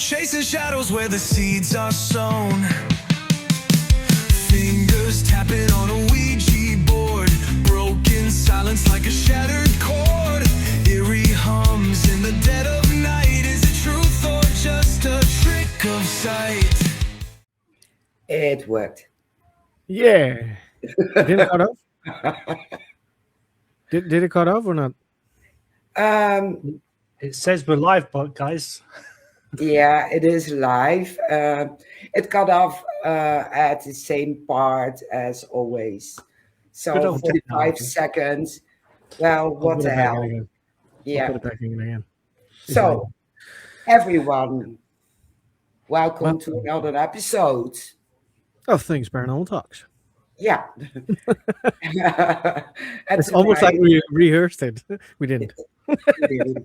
Chasing shadows where the seeds are sown. Fingers tapping on a Ouija board. Broken silence like a shattered chord. Eerie hums in the dead of night. Is it truth or just a trick of sight? It worked. Yeah. Did it cut off? Did it cut off or not? It says we're live, but guys. Yeah, it is live. It cut off at the same part as always. Good So old 45 technology. seconds. Well, I'll what put the it back in hell? again. I'll Yeah. put it back in again. So, everyone, welcome to another episode. Of Things Paranormal Talks. Yeah. It's almost like we rehearsed it. We didn't.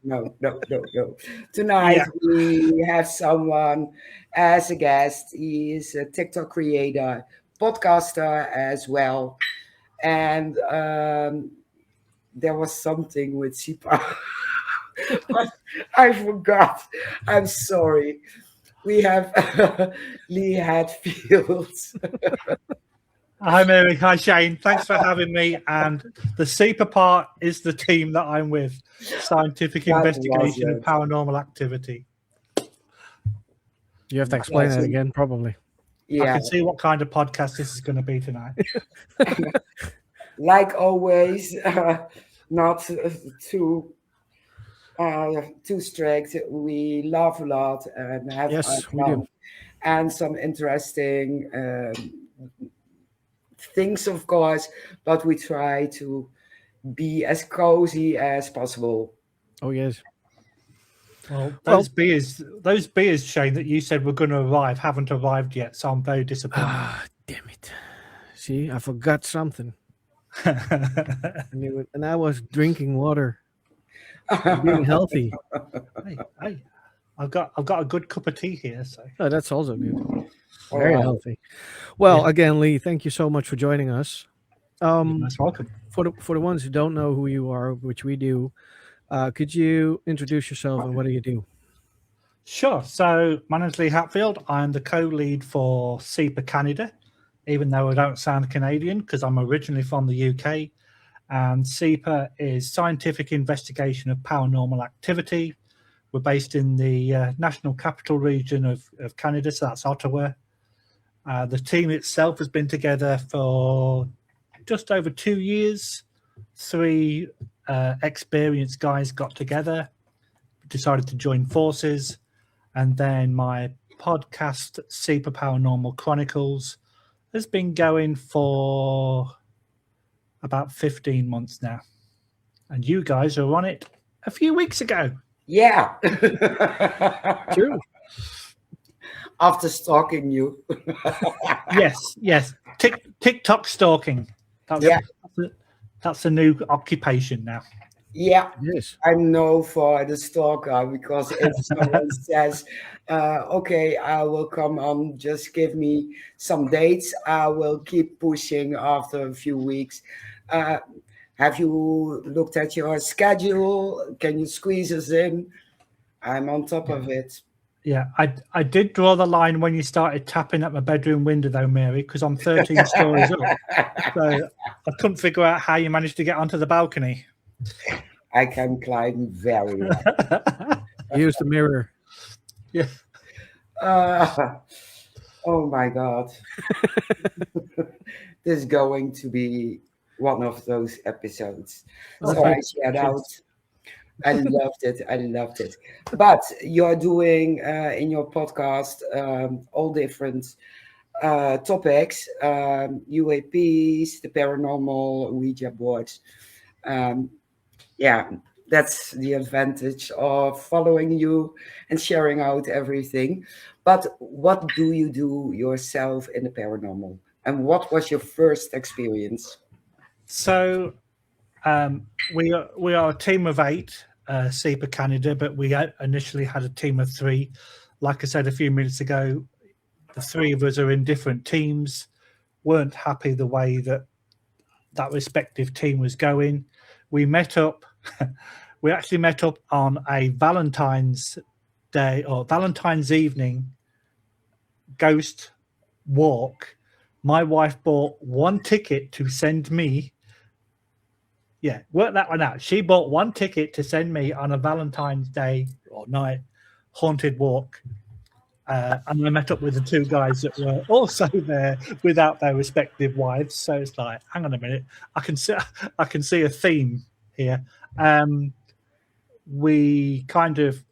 No. Tonight we have someone as a guest. He is a TikTok creator, podcaster as well. And there was something with S.I.P.A. I forgot. I'm sorry. We have Lee Hatfield. Hi, Mary. Hi, Shane. Thanks for having me. And the S.I.P.A part is the team that I'm with. Scientific That Investigation of wasn't. Paranormal Activity. You have to explain Yes, it again, probably. I Yeah, can see what kind of podcast this is going to be tonight. like always, not too strict. We laugh a lot and have Yes, we fun do. and some interesting things, of course. But we try to be as cozy as possible. Oh, yes. Well, those beers, Shane, that you said were going to arrive haven't arrived yet, so I'm very disappointed. Ah, damn it. See, I forgot something. And I was drinking water. Being healthy. hey, I've got a good cup of tea here. So Oh, that's also good. All Very right. healthy. Well, again, Lee, thank you so much for joining us. you're most welcome. For the ones who don't know who you are, which we do, could you introduce yourself and what do you do? Sure. So my name's Lee Hatfield. I'm the co-lead for S.I.P.A Canada, even though I don't sound Canadian because I'm originally from the UK. And S.I.P.A is Scientific Investigation of Paranormal Activity. We're based in the National Capital Region of Canada, so that's Ottawa. The team itself has been together for just over 2 years. 3 experienced guys got together, decided to join forces, and then my podcast, S.I.P.A Paranormal Chronicles, has been going for about 15 months now. And you guys are on it a few weeks ago. Yeah. True. After stalking you. Yes. TikTok stalking. That's a new occupation now. Yeah. Yes. I know for the stalker, because if someone says, okay, I will come on, just give me some dates, I will keep pushing after a few weeks. Have you looked at your schedule? Can you squeeze us in? I'm on top of it. Yeah, I did draw the line when you started tapping at my bedroom window, though, Mary, because I'm 13 stories up. So I couldn't figure out how you managed to get onto the balcony. I can climb very well. Use the mirror. Yeah. Oh my God. This is going to be one of those episodes. So I shared out. I loved it. But you're doing in your podcast all different topics, UAPs, the paranormal, Ouija boards. Yeah, that's the advantage of following you and sharing out everything. But what do you do yourself in the paranormal? And what was your first experience? So we are a team of 8, S.I.P.A Canada, but we initially had a team of 3. Like I said a few minutes ago, the 3 of us are in different teams, weren't happy the way that respective team was going. We met up. We actually met up on a Valentine's Day or Valentine's evening ghost walk, my wife bought one ticket to send me. Yeah, work that one out. She bought one ticket to send me on a Valentine's Day or night haunted walk. And I met up with the two guys that were also there without their respective wives. So it's like, hang on a minute, I can see a theme here. We kind of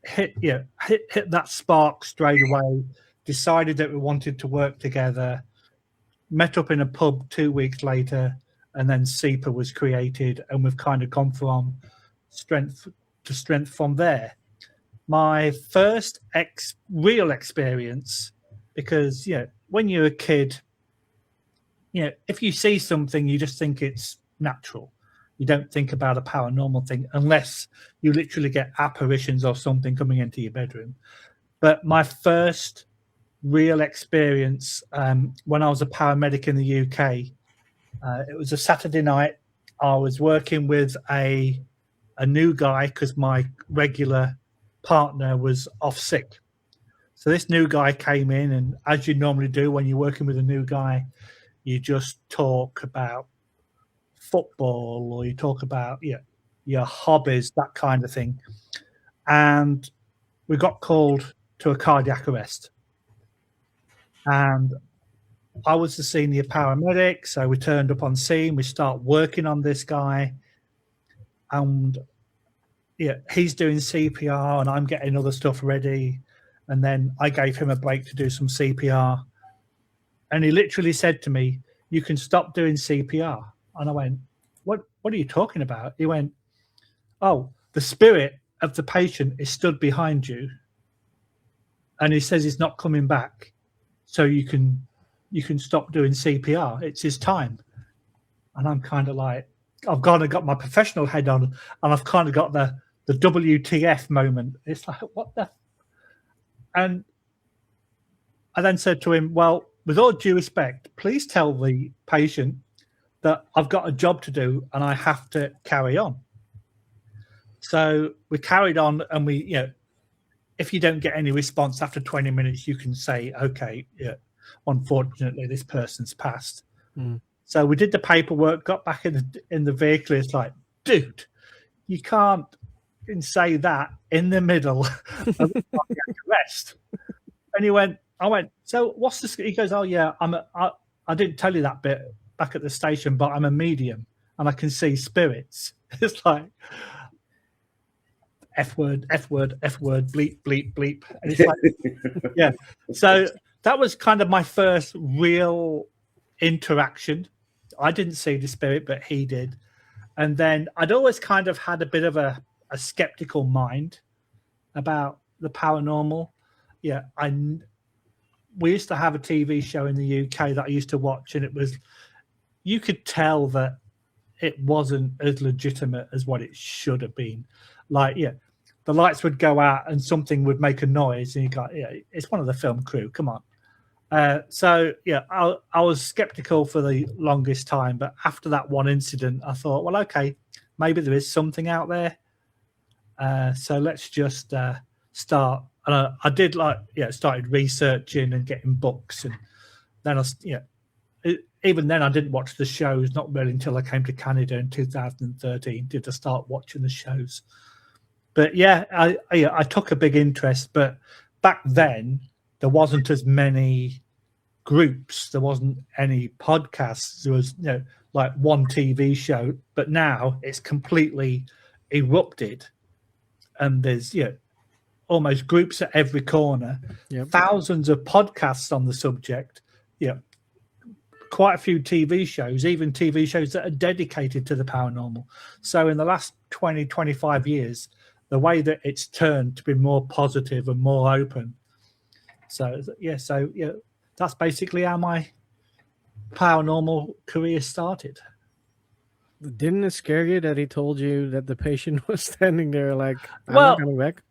hit that spark straight away. Decided that we wanted to work together. Met up in a pub 2 weeks later, and then S.I.P.A was created, and we've kind of gone from strength to strength from there. My first real experience, because when you're a kid, if you see something, you just think it's natural. You don't think about a paranormal thing unless you literally get apparitions or something coming into your bedroom. But my first real experience, when I was a paramedic in the UK, it was a Saturday night. I was working with a new guy because my regular partner was off sick. So this new guy came in, and as you normally do when you're working with a new guy, you just talk about football, or you talk about your hobbies, that kind of thing. And we got called to a cardiac arrest. And I was the senior paramedic, so we turned up on scene. We start working on this guy, and he's doing CPR, and I'm getting other stuff ready. And then I gave him a break to do some CPR, and he literally said to me, "You can stop doing CPR." And I went, "What are you talking about?" He went, "Oh, the spirit of the patient is stood behind you, and he says he's not coming back, so you can stop doing CPR. It's his time." And I'm kind of like, I've kind of got my professional head on, and I've kind of got the WTF moment. It's like, what the? And I then said to him, "Well, with all due respect, please tell the patient that I've got a job to do and I have to carry on." So we carried on, and we, if you don't get any response after 20 minutes, you can say, "Okay, unfortunately, this person's passed." So we did the paperwork, got back in the vehicle. It's like, dude, you can't say that in the middle of a cardiac arrest. And I went, "So what's this?" He goes, "Oh yeah, I didn't tell you that bit back at the station, but I'm a medium and I can see spirits." It's like, F word, bleep, bleep, bleep. And it's like, yeah. So that was kind of my first real interaction. I didn't see the spirit, but he did. And then I'd always kind of had a bit of a skeptical mind about the paranormal. We used to have a TV show in the UK that I used to watch, and you could tell that it wasn't as legitimate as what it should have been. Like, the lights would go out and something would make a noise, and you go, it's one of the film crew, come on. So I was skeptical for the longest time, but after that one incident, I thought, well, okay, maybe there is something out there. So let's just start. And I did started researching and getting books, and then even then I didn't watch the shows. Not really until I came to Canada in 2013 did I start watching the shows. But I took a big interest. But back then there wasn't as many groups, there wasn't any podcasts. There was like one TV show. But now it's completely erupted, and there's almost groups at every corner. Thousands of podcasts on the subject. Quite a few TV shows, even TV shows that are dedicated to the paranormal. So in the last 20-25 years, the way that it's turned to be more positive and more open. So that's basically how my paranormal career started. Didn't it scare you that he told you that the patient was standing there like, I'm not coming back?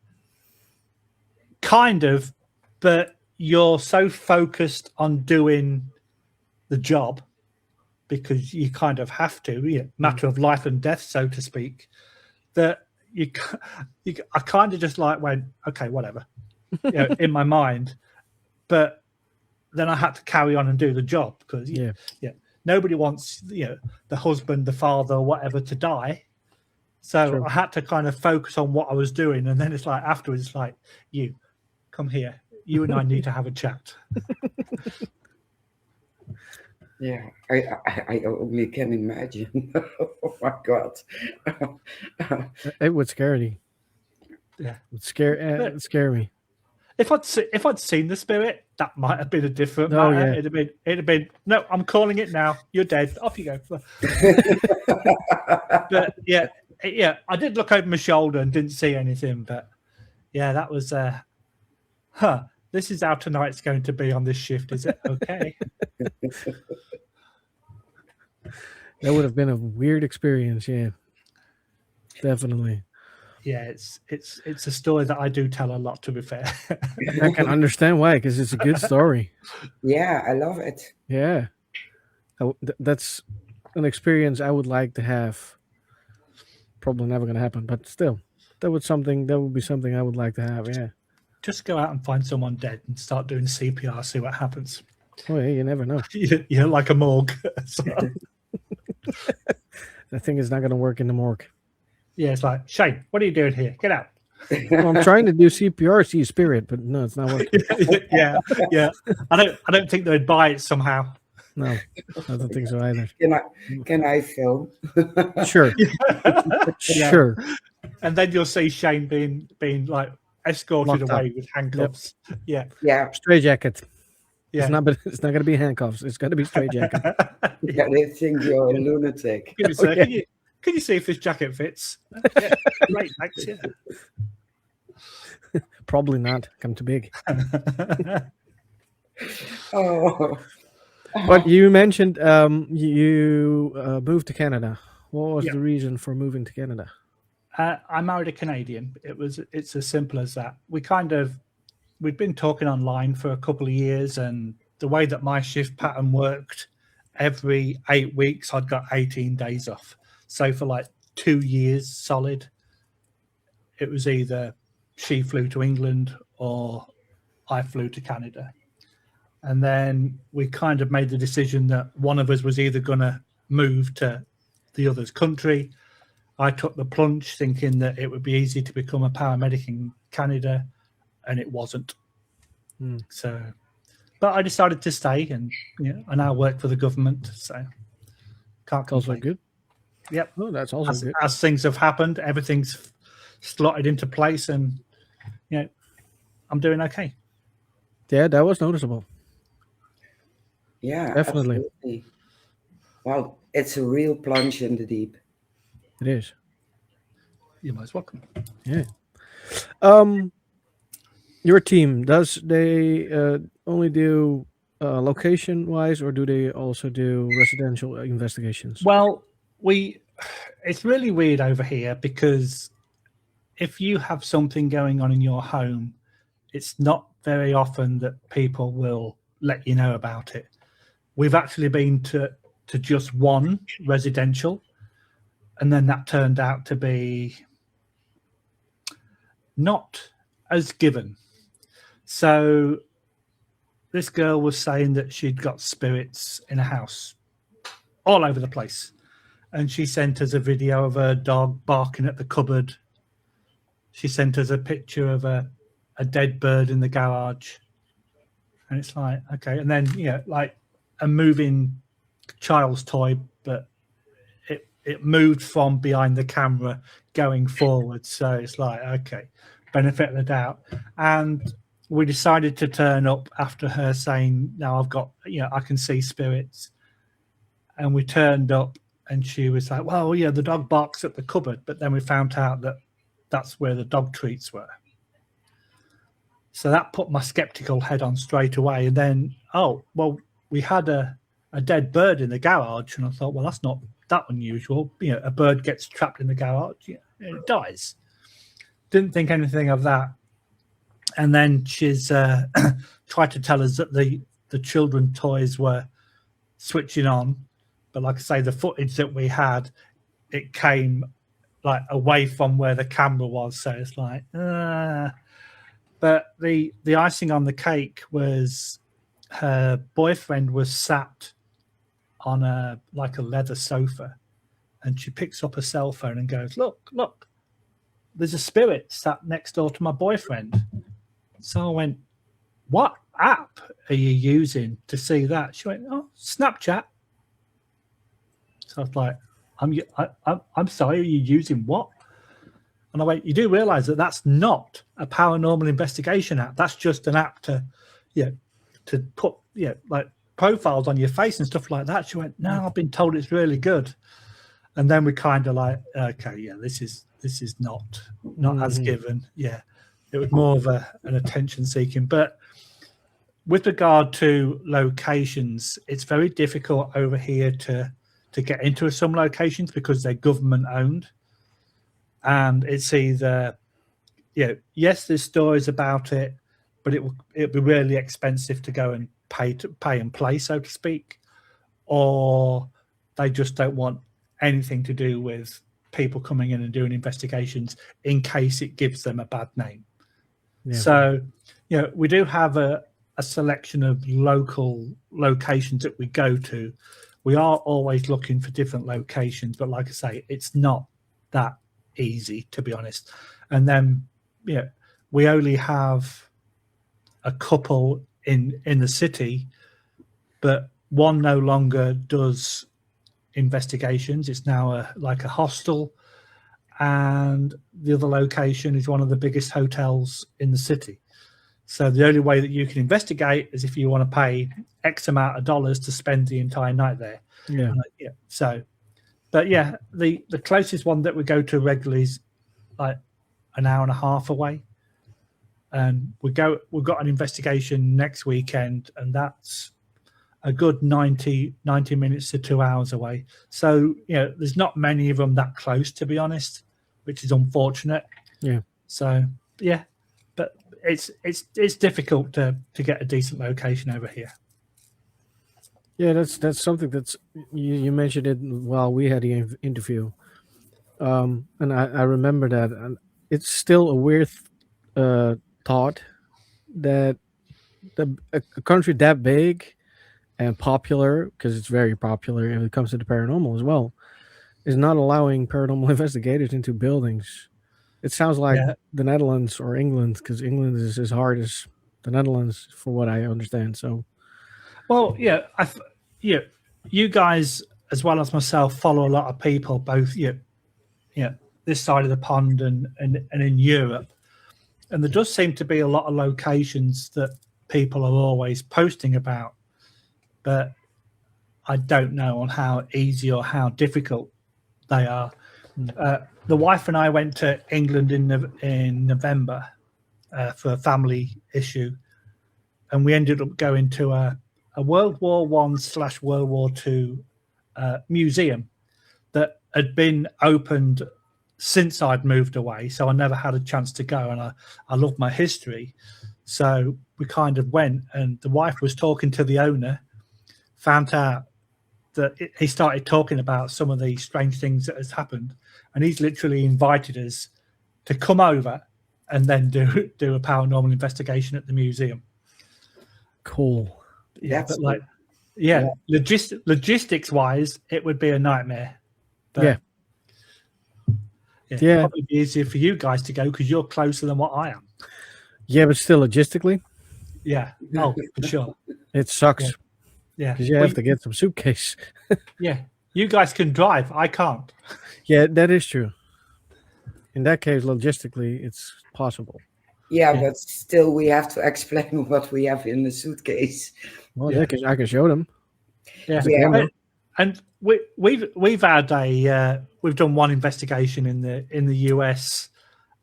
Kind of, but you're so focused on doing the job because you kind of have to, matter of life and death, so to speak, that I kind of just like went, okay, whatever, in my mind. But then I had to carry on and do the job because nobody wants the husband, the father, whatever to die. So True. I had to kind of focus on what I was doing, and then it's like afterwards, it's like, you come here, you and I need to have a chat. Yeah, I only can imagine. Oh my God. It would scare me. Yeah, It would scare me. If I'd seen the spirit, that might have been a different Oh, matter. yeah. It'd have been no, I'm calling it now. You're dead. Off you go. But yeah, I did look over my shoulder and didn't see anything. But yeah, that was this is how tonight's going to be on this shift. Is it okay? That would have been a weird experience. Yeah, definitely. Yeah, it's a story that I do tell a lot. To be fair, I can understand why, because it's a good story. Yeah, I love it. Yeah, that's an experience I would like to have. Probably never going to happen, but still, that would be something I would like to have. Yeah. just go out and find someone dead and start doing CPR. See what happens. Oh yeah, you never know. You're like a morgue. So, That thing is not going to work in the morgue. yeah, it's like, Shane, what are you doing here? Get out. Well, I'm trying to do CPR, see spirit, but no, it's not working. yeah. I don't think they'd buy it somehow. No, I don't think so either. Can I film? Sure, sure. And then you'll see Shane being like escorted Locked away up. with handcuffs. Yeah. Yeah, Straight jacket. Yeah. It's not going to be handcuffs. It's going to be straight jacket. yeah, they think you're a lunatic. Give me a sec. Okay. Can you see if this jacket fits? Yeah, great, thanks. Yeah. Probably not. I'm too big. Oh, But you mentioned you moved to Canada. What was Yeah. the reason for moving to Canada? I married a Canadian. It's as simple as that. We'd been talking online for a couple of years, and the way that my shift pattern worked, every 8 weeks I'd got 18 days off. So for like 2 years solid, it was either she flew to England or I flew to Canada. And then we kind of made the decision that one of us was either going to move to the other's country. I took the plunge thinking that it would be easy to become a paramedic in Canada, and it wasn't. So, but I decided to stay, and I now work for the government, so can't Also complain. good. Yep. Oh, that's also good. As things have happened, everything's slotted into place, and I'm doing okay. Yeah, that was noticeable. yeah, Definitely. absolutely. Well, it's a real plunge in the deep. It is. You're most welcome. Yeah. Your team, does they only do location wise, or do they also do residential investigations? Well, it's really weird over here because if you have something going on in your home, it's not very often that people will let you know about it. We've actually been to just one residential, and then that turned out to be not as given. So this girl was saying that she'd got spirits in a house all over the place. And she sent us a video of her dog barking at the cupboard. She sent us a picture of a dead bird in the garage. And it's like, okay. And then, like a moving child's toy, but it moved from behind the camera going forward. So it's like, okay, benefit of the doubt. And we decided to turn up after her saying, no, I've got, I can see spirits. And we turned up and she was like, well, yeah, the dog barks at the cupboard. But then we found out that that's where the dog treats were. So that put my skeptical head on straight away. And then, we had a dead bird in the garage. And I thought, well, that's not that unusual. A bird gets trapped in the garage, it dies. Didn't think anything of that. And then she's tried to tell us that the children toys were switching on. But like I say, the footage that we had, it came like away from where the camera was. So it's like, but the icing on the cake was her boyfriend was sat on a leather sofa, and she picks up a cell phone and goes, look, there's a spirit sat next door to my boyfriend. So I went, what app are you using to see that? She went, oh, Snapchat. So I was like, I'm sorry, are you using what? And I went, you do realize that that's not a paranormal investigation app. That's just an app to put like profiles on your face and stuff like that. She went, no, I've been told it's really good. And then we kind of like, okay, yeah, this is not as given. Yeah, it was more of an attention seeking. But with regard to locations, it's very difficult over here to get into some locations because they're government owned, and it's either yes, there's stories about it, but it'd be really expensive to go and pay and play, so to speak, or they just don't want anything to do with people coming in and doing investigations in case it gives them a bad name. Yeah. So, we do have a selection of local locations that we go to. We are always looking for different locations, but like I say, it's not that easy, to be honest. And then, we only have a couple in the city, but one no longer does investigations. It's now a hostel, and the other location is one of the biggest hotels in the city. So the only way that you can investigate is if you want to pay X amount of dollars to spend the entire night there. Yeah. So, but yeah, the closest one that we go to regularly is like an hour and a half away, and we've got an investigation next weekend, and that's a good 90 minutes to 2 hours away. So, there's not many of them that close, to be honest, which is unfortunate. Yeah. So, yeah, but it's difficult to get a decent location over here. Yeah, that's something that's you mentioned it while we had the interview, and I remember that, and it's still a weird thought that a country that big and popular, because it's very popular when it comes to the paranormal as well, is not allowing paranormal investigators into buildings. It sounds like the Netherlands or England, because England is as hard as the Netherlands, for what I understand. So, well, you guys as well as myself follow a lot of people, both this side of the pond and in Europe, and there does seem to be a lot of locations that people are always posting about, but I don't know on how easy or how difficult they are. The wife and I went to England in November for a family issue, and we ended up going to a World War I/World War II museum that had been opened since I'd moved away, so I never had a chance to go, and I love my history. So we kind of went, and the wife was talking to the owner, found out that he started talking about some of the strange things that has happened, and he's literally invited us to come over and then do a paranormal investigation at the museum. Cool. Yeah, but logistics wise, it would be a nightmare. But yeah, probably be easier for you guys to go because you're closer than what I am. Yeah, but still, logistically, for sure, it sucks. Yeah, because you have to get some suitcase. Yeah, you guys can drive. I can't. Yeah, that is true. In that case, logistically, it's possible. Yeah, but still, we have to explain what we have in the suitcase. Well, I can show them. Yeah. And we've had we've done one investigation in the US,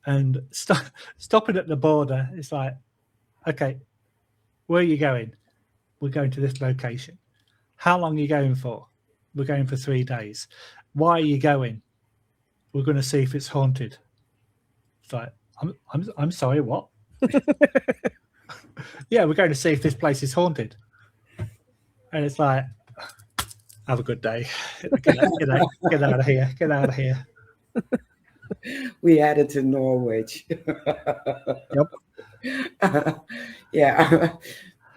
and stopping at the border, it's like, okay, where are you going? We're going to this location. How long are you going for? We're going for 3 days. Why are you going? We're going to see if it's haunted. It's like, I'm sorry, what? Yeah, we're going to see if this place is haunted. And it's like, have a good day. Get out of here. Get out of here. We had it in Norwich. Yep. Yeah,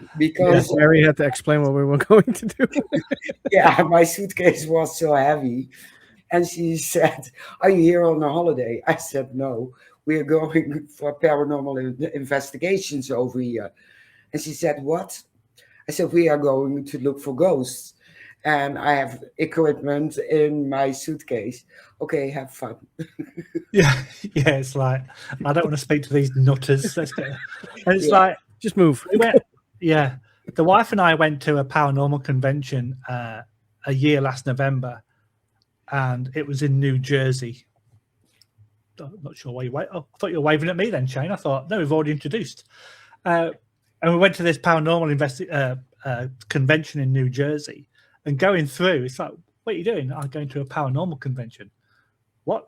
Yes, because Mary had to explain what we were going to do. yeah, my suitcase was so heavy. And she said, "Are you here on a holiday?" I said, "No, we are going for paranormal investigations over here." And she said, "What?" I said, "We are going to look for ghosts. And I have equipment in my suitcase. Okay, have fun." Yeah, yeah. It's like I don't want to speak to these nutters. Let's go. And it's Yeah. like Just move. we went. Yeah, the wife and I went to a paranormal convention a year last November, and it was in New Jersey. I'm not sure why you wait. Oh, I thought you were waving at me then, Shane. I thought no, we've already introduced. And we went to this paranormal convention in New Jersey, and going through, it's like, what are you doing? I'm going to a paranormal convention. What?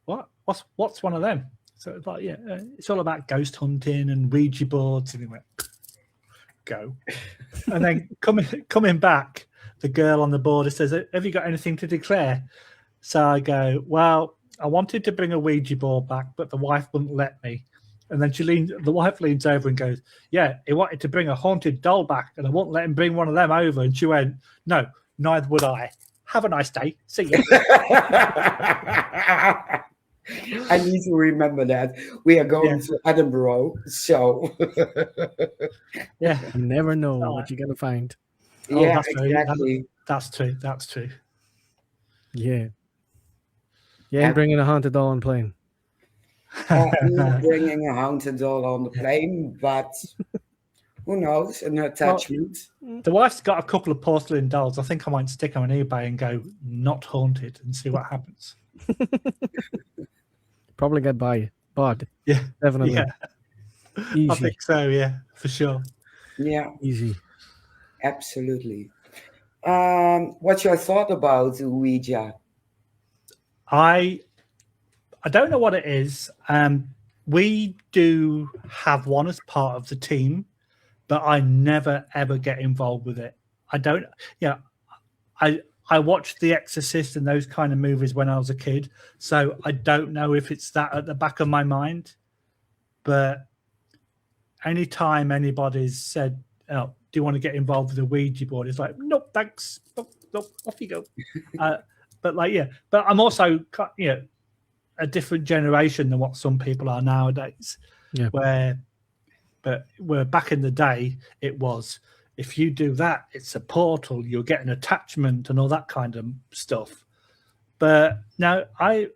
What's one of them? So it's like, yeah, it's all about ghost hunting and Ouija boards. And we went, go. And then coming back, the girl on the border says, "Have you got anything to declare?" So I go, "Well, I wanted to bring a Ouija board back, but the wife wouldn't let me." And then the wife leans over and goes, "Yeah, he wanted to bring a haunted doll back, and I won't let him bring one of them over." And she went, "No, neither would I. Have a nice day. See you." I need to remember that. We are going to Edinburgh, so Yeah. You never know what you're going to find. Oh, yeah, that's true. exactly. That's true. That's true. Yeah. You ain't bringing a haunted doll on plane. I'm not bringing a haunted doll on the plane, but who knows? An attachment. The wife's got a couple of porcelain dolls. I think I might stick them on eBay and go "not haunted" and see what happens. Probably get bought. Yeah, Definitely. yeah. Easy. I think so. Yeah, for sure. Yeah, Easy. absolutely. What's your thought about Ouija? I don't know what it is. We do have one as part of the team, but I never ever get involved with it. I don't. Yeah, I watched The Exorcist and those kind of movies when I was a kid, so I don't know if it's that at the back of my mind. But anytime anybody's said, "Oh, do you want to get involved with a Ouija board?" It's like, "Nope, thanks. Nope, off you go." But like, yeah. But I'm also, a different generation than what some people are nowadays. Yeah. Where back in the day, it was, if you do that, it's a portal, you'll get an attachment and all that kind of stuff. But now I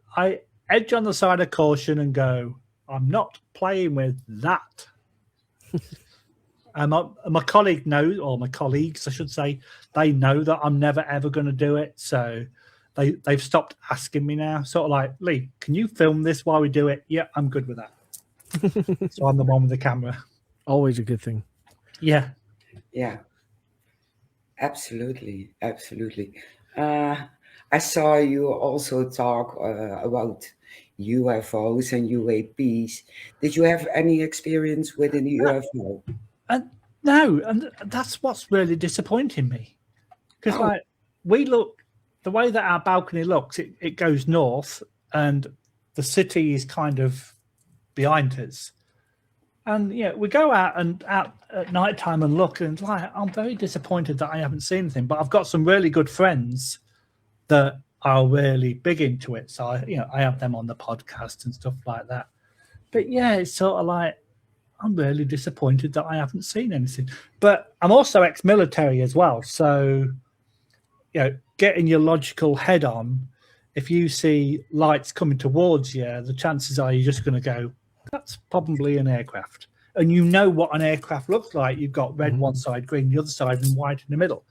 edge on the side of caution and go, I'm not playing with that. And my colleague knows, or my colleagues, I should say, they know that I'm never ever going to do it. So they've stopped asking me now. Sort of like, "Lee, can you film this while we do it?" Yeah, I'm good with that. So I'm the one with the camera. Always a good thing. Yeah. Yeah, absolutely, absolutely. I saw you also talk about UFOs and UAPs. Did you have any experience with an UFO? No, and that's what's really disappointing me. Because like we look, the way that our balcony looks, it goes north and the city is kind of behind us. And we go out at night time and look, and like, I'm very disappointed that I haven't seen anything. But I've got some really good friends that are really big into it, so I have them on the podcast and stuff like that. But yeah, it's sort of like, I'm really disappointed that I haven't seen anything. But I'm also ex-military as well, so getting your logical head on, if you see lights coming towards you, the chances are you're just going to go, "That's probably an aircraft." And you know what an aircraft looks like. You've got red one side, green the other side, and white in the middle.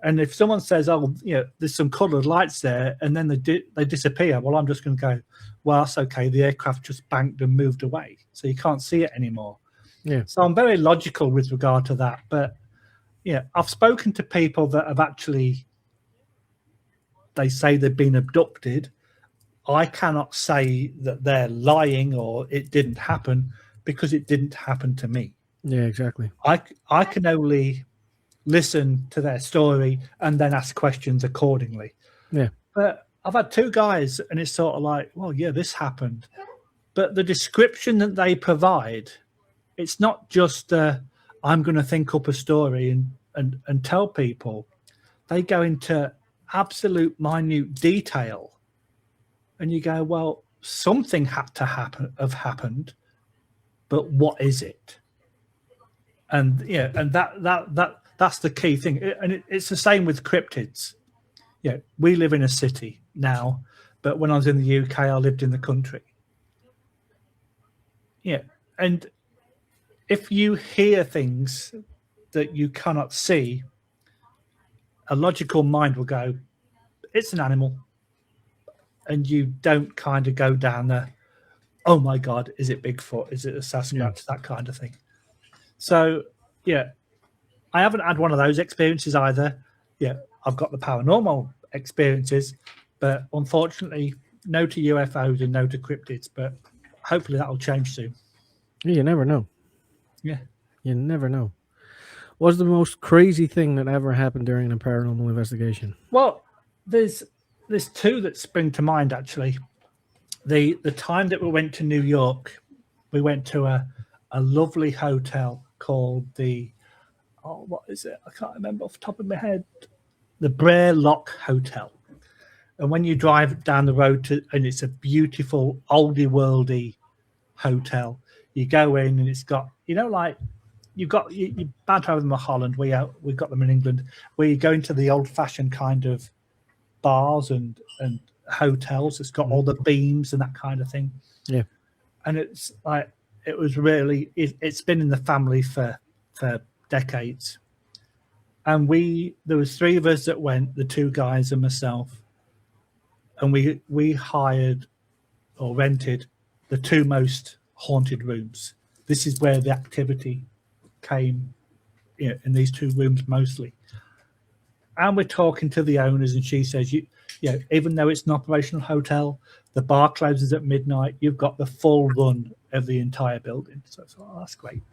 And if someone says, "Oh, there's some coloured lights there," and then they disappear, well, I'm just going to go, "Well, that's okay. The aircraft just banked and moved away, so you can't see it anymore." Yeah. So I'm very logical with regard to that. But I've spoken to people that have actually, they say they've been abducted. I cannot say that they're lying or it didn't happen, because it didn't happen to me. Yeah, exactly. I can only listen to their story and then ask questions accordingly. Yeah. But I've had two guys, and it's sort of like, well, yeah, this happened. But the description that they provide, it's not just I'm going to think up a story and tell people. They go into absolute minute detail, and you go, well, something had to have happened, but what is it? And yeah, and that's the key thing. And it's the same with cryptids. Yeah, we live in a city now, but when I was in the UK, I lived in the country. Yeah, and if you hear things that you cannot see, a logical mind will go, it's an animal. And you don't kind of go down there, oh my God, is it Bigfoot? Is it a Sasquatch? That kind of thing. So, yeah, I haven't had one of those experiences either. Yeah, I've got the paranormal experiences, but unfortunately, no to UFOs and no to cryptids. But hopefully that will change soon. You never know. Yeah. You never know. What's the most crazy thing that ever happened during a paranormal investigation? Well, there's two that spring to mind, actually. The time that we went to New York, we went to a lovely hotel called what is it? I can't remember off the top of my head. The Brer Lock Hotel. And when you drive down the road and it's a beautiful oldie worldy hotel, you go in and it's got, like you've got you bad have them in Holland. We've got them in England, where you go into the old fashioned kind of bars and hotels. It's got all the beams and that kind of thing. Yeah. And it's like, it was really, it's been in the family for decades. And there was three of us that went, the two guys and myself, and we hired or rented the two most haunted rooms. This is where the activity came, in these two rooms mostly. And we're talking to the owners, and she says, even though it's an operational hotel, the bar closes at midnight. You've got the full run of the entire building. So it's like, that's great.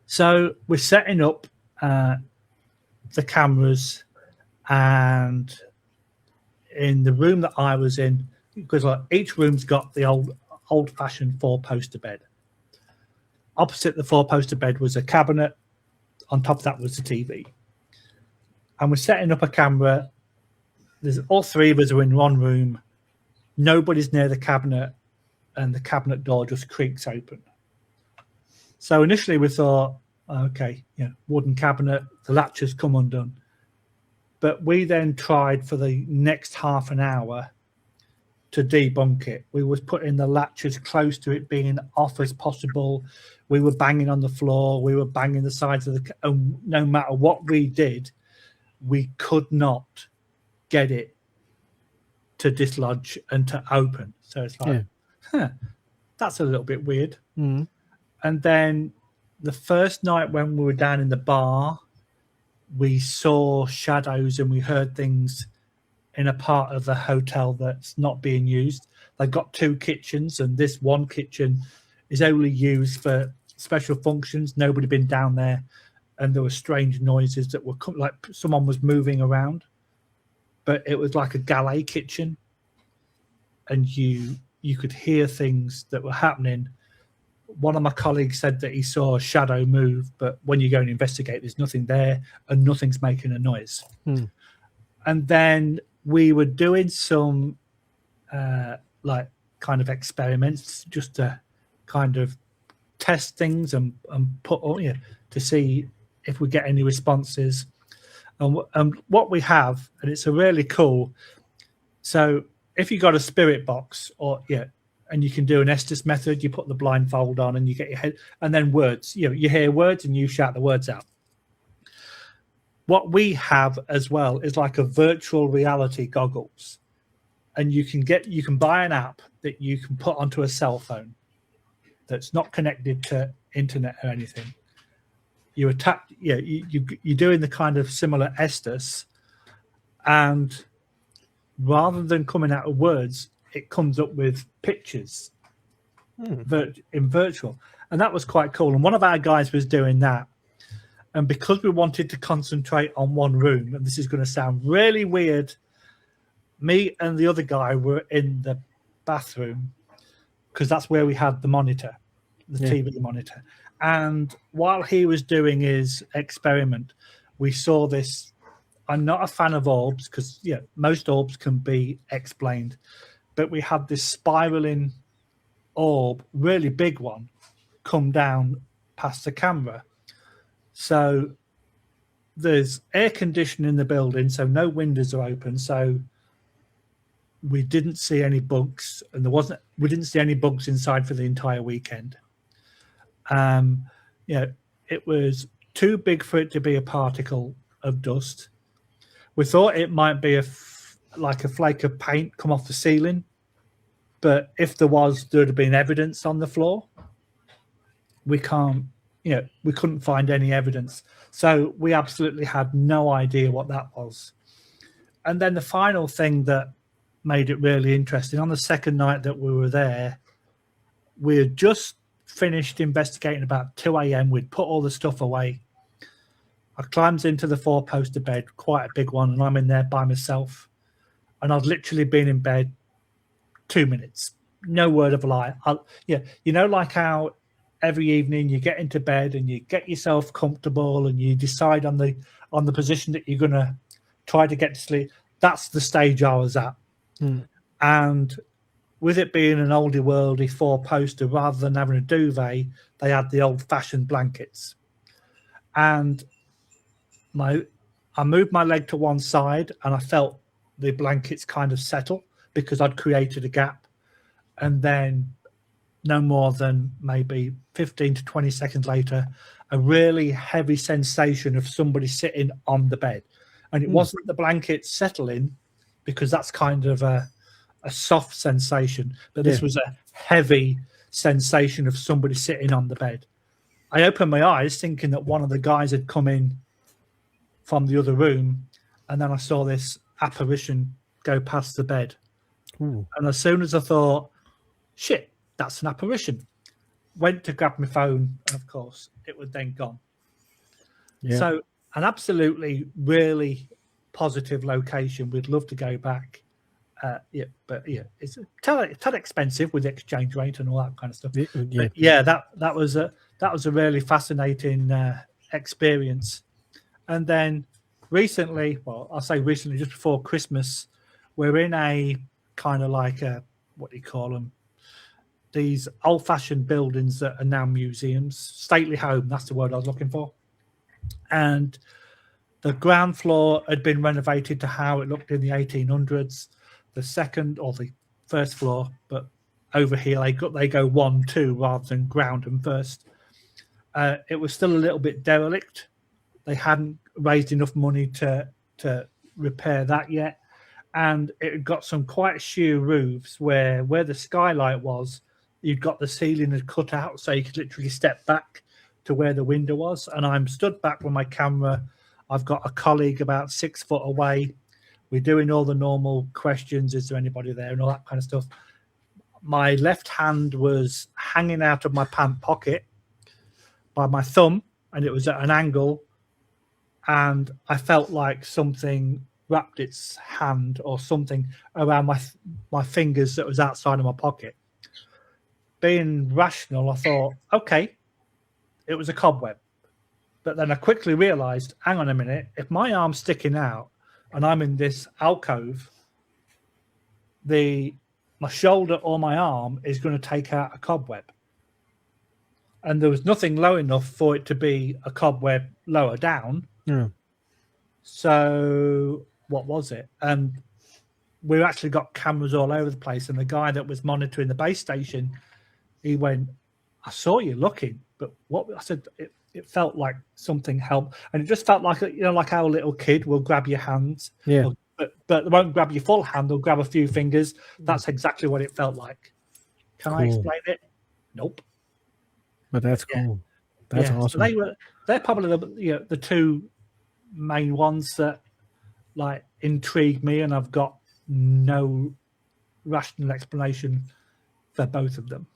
So we're setting up the cameras, and in the room that I was in, because each room's got the old-fashioned four-poster bed. Opposite the four-poster bed was a cabinet. On top of that was the TV. And we're setting up a camera. There's all three of us are in one room. Nobody's near the cabinet, and the cabinet door just creaks open. So initially we thought, okay, wooden cabinet, the latches come undone. But we then tried for the next half an hour to debunk it. We was putting the latches close to it being off as possible. We were banging on the floor. We were banging the sides of and no matter what we did, we could not get it to dislodge and to open. So it's like, that's a little bit weird. Mm. And then the first night when we were down in the bar, we saw shadows and we heard things in a part of the hotel that's not being used. They've got two kitchens, and this one kitchen is only used for special functions. Nobody been down there, and there were strange noises that were like someone was moving around, but it was like a galley kitchen, and you could hear things that were happening. One of my colleagues said that he saw a shadow move, but when you go and investigate, there's nothing there and nothing's making a noise. And then we were doing some like kind of experiments just to kind of test things and put to see if we get any responses. And what we have, and it's a really cool. So if you got a spirit box and you can do an Estes method, you put the blindfold on and you get your head, and then words, you hear words and you shout the words out. What we have as well is like a virtual reality goggles, and you can buy an app that you can put onto a cell phone that's not connected to internet or anything. You attach, you're doing the kind of similar Estes, and rather than coming out of words, it comes up with pictures in virtual. And that was quite cool. And one of our guys was doing that. And because we wanted to concentrate on one room, and this is going to sound really weird, Me and the other guy were in the bathroom because that's where we had the monitor, the TV monitor. And while he was doing his experiment, we saw this. I'm not a fan of orbs because most orbs can be explained, but we had this spiraling orb, really big one, come down past the camera. So there's air conditioning in the building, so no windows are open. So we didn't see any bugs, and we didn't see any bugs inside for the entire weekend. It was too big for it to be a particle of dust. We thought it might be like a flake of paint come off the ceiling, but if there was, there'd have been evidence on the floor. We couldn't find any evidence. So we absolutely had no idea what that was. And then the final thing that made it really interesting, on the second night that we were there, we had just finished investigating about 2 a.m. We'd put all the stuff away. I climbed into the 4-poster bed, quite a big one, and I'm in there by myself. And I'd literally been in bed 2 minutes. No word of a lie. Like how every evening you get into bed and you get yourself comfortable and you decide on the position that you're going to try to get to sleep. That's the stage I was at. And with it being an oldie worldy 4-poster, rather than having a duvet, they had the old-fashioned blankets. And I moved my leg to one side and I felt the blankets kind of settle because I'd created a gap. And then no more than maybe 15 to 20 seconds later, a really heavy sensation of somebody sitting on the bed. And it wasn't the blanket settling, because that's kind of a soft sensation, but this was a heavy sensation of somebody sitting on the bed. I opened my eyes thinking that one of the guys had come in from the other room, and then I saw this apparition go past the bed. And as soon as I thought, shit, that's an apparition, went to grab my phone, and of course it was then gone. So an absolutely really positive location. We'd love to go back. It's tad expensive with the exchange rate and all that kind of stuff. That was a really fascinating experience. And then recently, well, I'll say recently, just before Christmas, we're in a kind of like what do you call them? These old-fashioned buildings that are now museums. Stately home, that's the word I was looking for. And the ground floor had been renovated to how it looked in the 1800s. The second or the first floor, but over here they go 1, 2 rather than ground and first. It was still a little bit derelict. They hadn't raised enough money to repair that yet, and it had got some quite sheer roofs where the skylight was. You'd got the ceiling had cut out, so you could literally step back to where the window was. And I'm stood back with my camera. I've got a colleague about 6 foot away. We're doing all the normal questions. Is there anybody there? And all that kind of stuff. My left hand was hanging out of my pant pocket by my thumb, and it was at an angle. And I felt like something wrapped its hand or something around my fingers that was outside of my pocket. Being rational, I thought, okay, it was a cobweb. But then I quickly realized, hang on a minute, if my arm's sticking out and I'm in this alcove, my shoulder or my arm is going to take out a cobweb. And there was nothing low enough for it to be a cobweb lower down. So what was it? And we actually got cameras all over the place. And the guy that was monitoring the base station, he went, I saw you looking, but what I said, it felt like something helped. And it just felt like, like how a little kid will grab your hands. But they won't grab your full hand, they'll grab a few fingers. That's exactly what it felt like. Can I explain it? Nope. But that's cool. That's awesome. So they're probably the two main ones that like intrigue me, and I've got no rational explanation for both of them.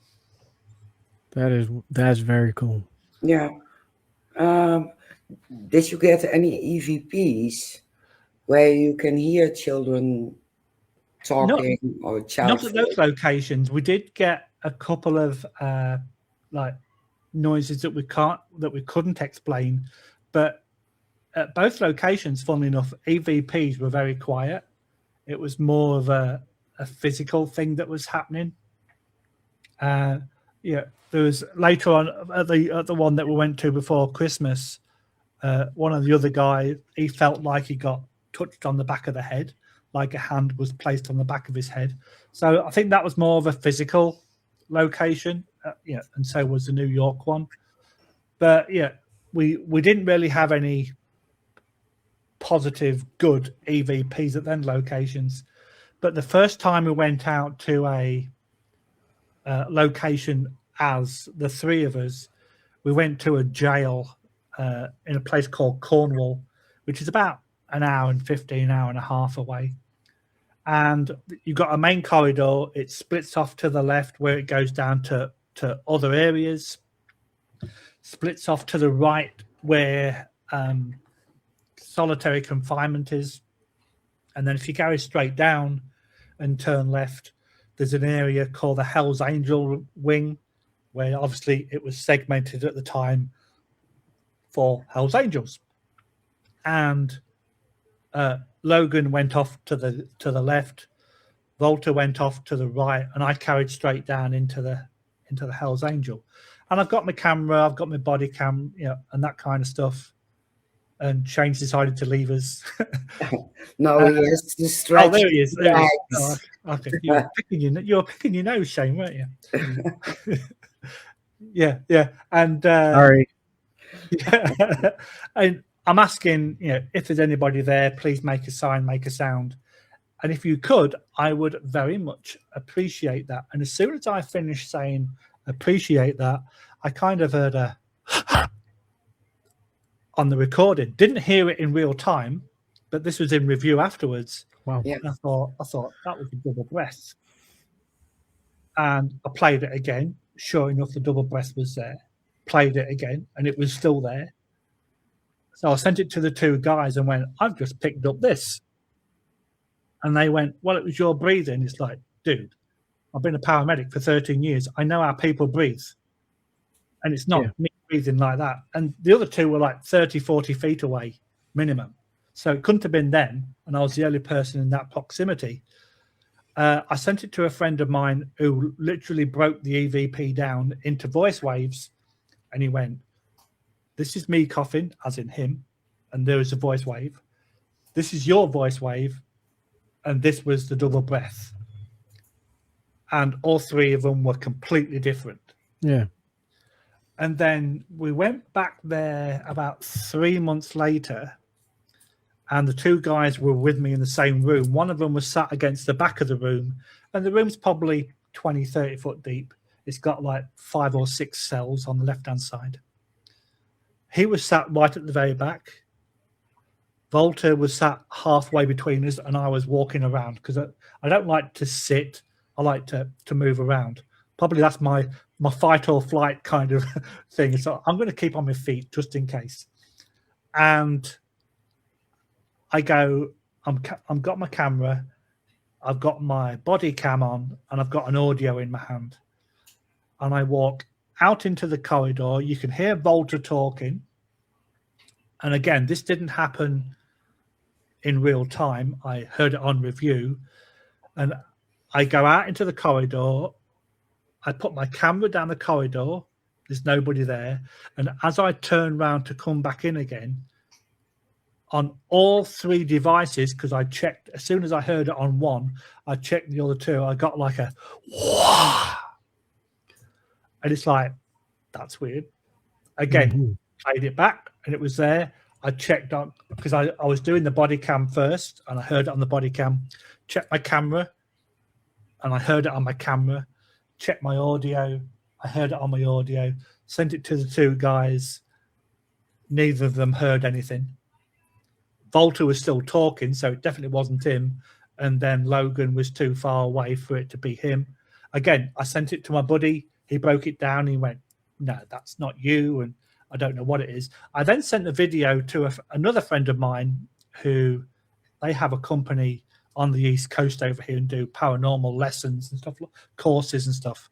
That's very cool. Yeah. Did you get any EVPs where you can hear children talking or Not child at those voice? locations. We did get a couple of like noises that we couldn't explain, but at both locations, funnily enough, EVPs were very quiet. It was more of a physical thing that was happening. Yeah, there was later on at the one that we went to before Christmas. One of the other guys, he felt like he got touched on the back of the head, like a hand was placed on the back of his head. So I think that was more of a physical location. Yeah, and so was the New York one. But yeah, we didn't really have any positive, good EVPs at then locations. But the first time we went out to a location as the three of us, we went to a jail in a place called Cornwall, which is about an hour and 15, hour and a half away. And you've got a main corridor. It splits off to the left where it goes down to other areas, splits off to the right where solitary confinement is. And then if you carry straight down and turn left, there's an area called the Hell's Angel wing, where obviously it was segmented at the time for Hell's Angels. And Logan went off to the left, Volta went off to the right, and I carried straight down into the Hell's Angel. And I've got my camera, I've got my body cam, and that kind of stuff. And Shane decided to leave us. No, he has to stretch. Oh, there he is. There he is. legs. Oh, okay. You were picking your nose, Shane, weren't you? Yeah. And Sorry. yeah. And I'm asking, if there's anybody there, please make a sign, make a sound. And if you could, I would very much appreciate that. And as soon as I finished saying appreciate that, I kind of heard a on the recording. Didn't hear it in real time, but this was in review afterwards. Wow. Yeah. And I thought that was a double breath. And I played it again. Sure enough, the double breath was there. Played it again, and it was still there. So I sent it to the two guys and went, I've just picked up this. And they went, well, it was your breathing. It's like, dude, I've been a paramedic for 13 years. I know how people breathe. And it's not me breathing like that. And the other two were like 30, 40 feet away minimum. So it couldn't have been them. And I was the only person in that proximity. I sent it to a friend of mine who literally broke the EVP down into voice waves. And he went, this is me coughing, as in him. And there was a voice wave. This is your voice wave. And this was the double breath. And all three of them were completely different. Yeah. And then we went back there about 3 months later, and the two guys were with me in the same room. One of them was sat against the back of the room, and the room's probably 20, 30 foot deep. It's got like 5 or 6 cells on the left-hand side. He was sat right at the very back. Volta was sat halfway between us, and I was walking around because I don't like to sit. I like to move around. Probably that's my fight or flight kind of thing. So I'm going to keep on my feet just in case. And I go, I've got my camera, I've got my body cam on, and I've got an audio in my hand. And I walk out into the corridor. You can hear Volta talking. And again, this didn't happen in real time. I heard it on review. And I go out into the corridor. I put my camera down the corridor. There's nobody there. And as I turn around to come back in again, on all 3 devices, because I checked, as soon as I heard it on one, I checked the other 2. I got like a, wah! And it's like, that's weird. Again, played it back, and it was there. I checked on, because I was doing the body cam first, and I heard it on the body cam. Checked my camera, and I heard it on my camera. Checked my audio, I heard it on my audio. Sent it to the 2 guys. Neither of them heard anything. Volta was still talking, so it definitely wasn't him. And then Logan was too far away for it to be him. Again, I sent it to my buddy. He broke it down. He went, no, that's not you. And I don't know what it is. I then sent the video to another friend of mine who they have a company on the East Coast over here and do paranormal lessons and stuff, courses and stuff.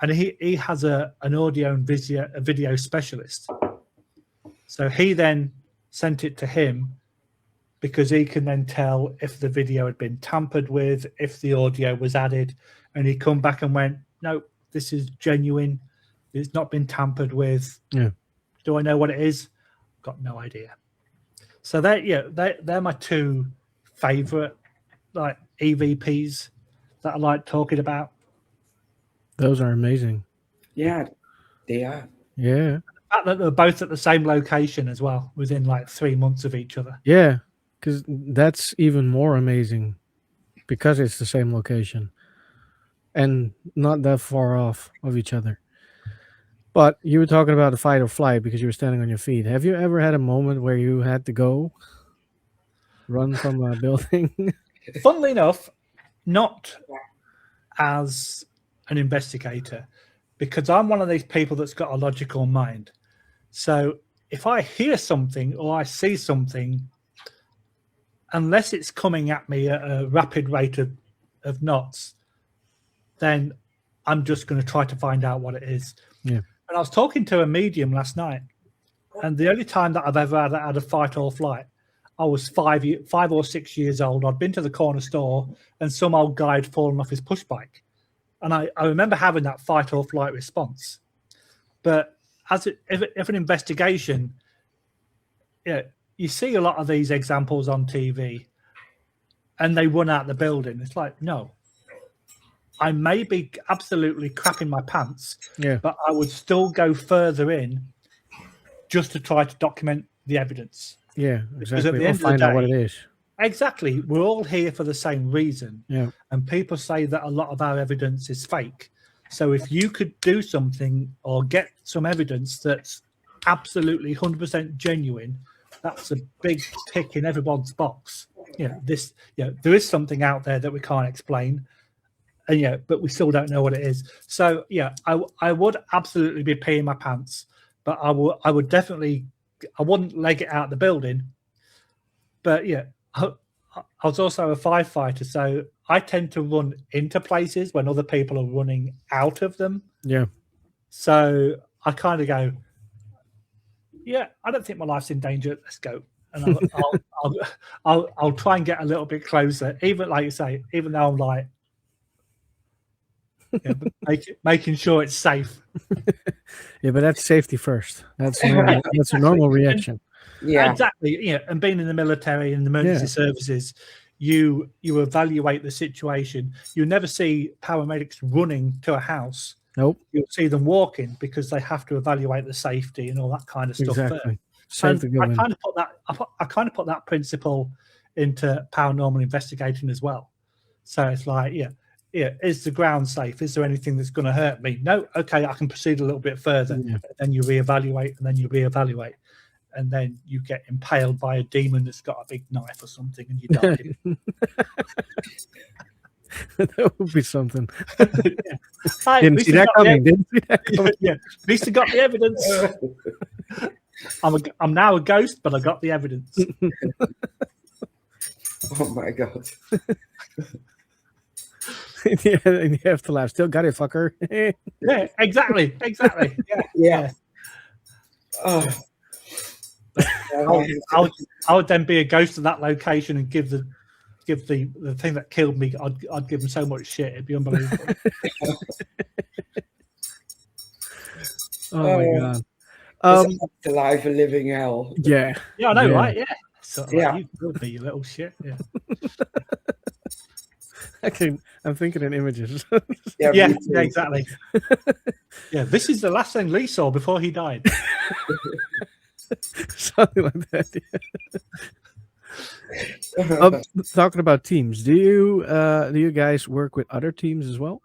And he has an audio and video specialist. So he then sent it to him because he can then tell if the video had been tampered with, if the audio was added. And he come back and went, no, this is genuine. It's not been tampered with. Yeah. Do I know what it is? Got no idea. So they're my two favorite like EVPs that I like talking about. Those are amazing. Yeah, they are. Yeah. The fact that they're both at the same location as well, within like 3 months of each other. Yeah, because that's even more amazing because it's the same location and not that far off of each other. But you were talking about the fight or flight because you were standing on your feet. Have you ever had a moment where you had to go run from a building? Funnily enough, not as an investigator, because I'm one of these people that's got a logical mind. So if I hear something or I see something, unless it's coming at me at a rapid rate of knots, then I'm just going to try to find out what it is. Yeah. And I was talking to a medium last night, and the only time that I've ever had a fight or flight, I was 5 or 6 years old. I'd been to the corner store and some old guy had fallen off his push bike. And I remember having that fight or flight response. But if an investigation, you see a lot of these examples on TV and they run out the building. It's like, no, I may be absolutely crapping my pants, but I would still go further in just to try to document the evidence. Yeah, exactly. At the end of the find out day, what it is. Exactly. We're all here for the same reason. Yeah. And people say that a lot of our evidence is fake. So if you could do something or get some evidence that's absolutely 100% genuine, that's a big tick in everyone's box. There is something out there that we can't explain. And but we still don't know what it is. So I would absolutely be peeing my pants, but I would definitely, I wouldn't leg it out the building. But I was also a firefighter, so I tend to run into places when other people are running out of them. Yeah. So I kind of go, I don't think my life's in danger. Let's go. And I'll try and get a little bit closer, even like you say, even though I'm like, making sure it's safe. Yeah, but that's safety first. That's a normal reaction. Yeah, exactly. And being in the military and the emergency services, you evaluate the situation. You never see paramedics running to a house. Nope. You'll see them walking because they have to evaluate the safety and all that kind of stuff. Exactly. I kind of put that principle into paranormal investigating as well. So it's like, is the ground safe? Is there anything that's going to hurt me? No. Okay, I can proceed a little bit further. Yeah. Then you reevaluate, and then you reevaluate, and then you get impaled by a demon that's got a big knife or something, and you die. That would be something. Didn't see that coming. At least I got the evidence. I'm now a ghost, but I got the evidence. Oh my God. Yeah, and you have to laugh. Still got it, fucker. Yeah, exactly. Yeah. Oh. I would then be a ghost of that location and give the thing that killed me. I'd give them so much shit. It'd be unbelievable. Oh my God. The life of living hell. Yeah. Yeah, I know, right? Yeah. So you would be, you little shit. Yeah. I'm thinking in images. Yeah, exactly. Yeah, this is the last thing Lee saw before he died. Something like that. Yeah. Talking about teams, do you guys work with other teams as well?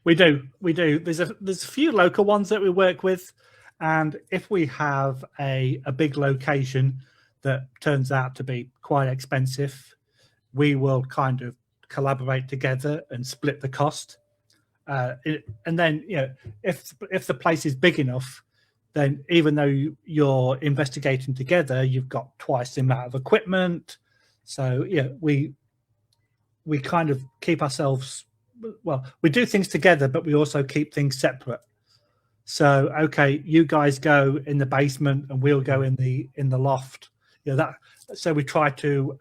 We do. There's a few local ones that we work with, and if we have a big location that turns out to be quite expensive, we will kind of collaborate together and split the cost. And then, if the place is big enough, then even though you're investigating together, you've got twice the amount of equipment. So we we kind of keep ourselves, well, we do things together, but we also keep things separate. So, okay, you guys go in the basement and we'll go in the loft. So we try to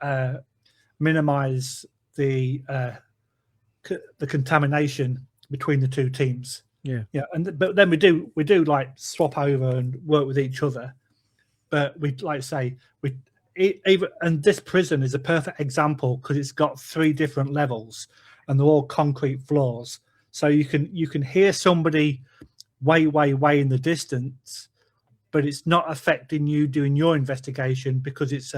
minimize the contamination between the two teams. But then we do like swap over and work with each other. But we like say and this prison is a perfect example because it's got 3 different levels and they're all concrete floors. So you can hear somebody way in the distance, but it's not affecting you doing your investigation because it's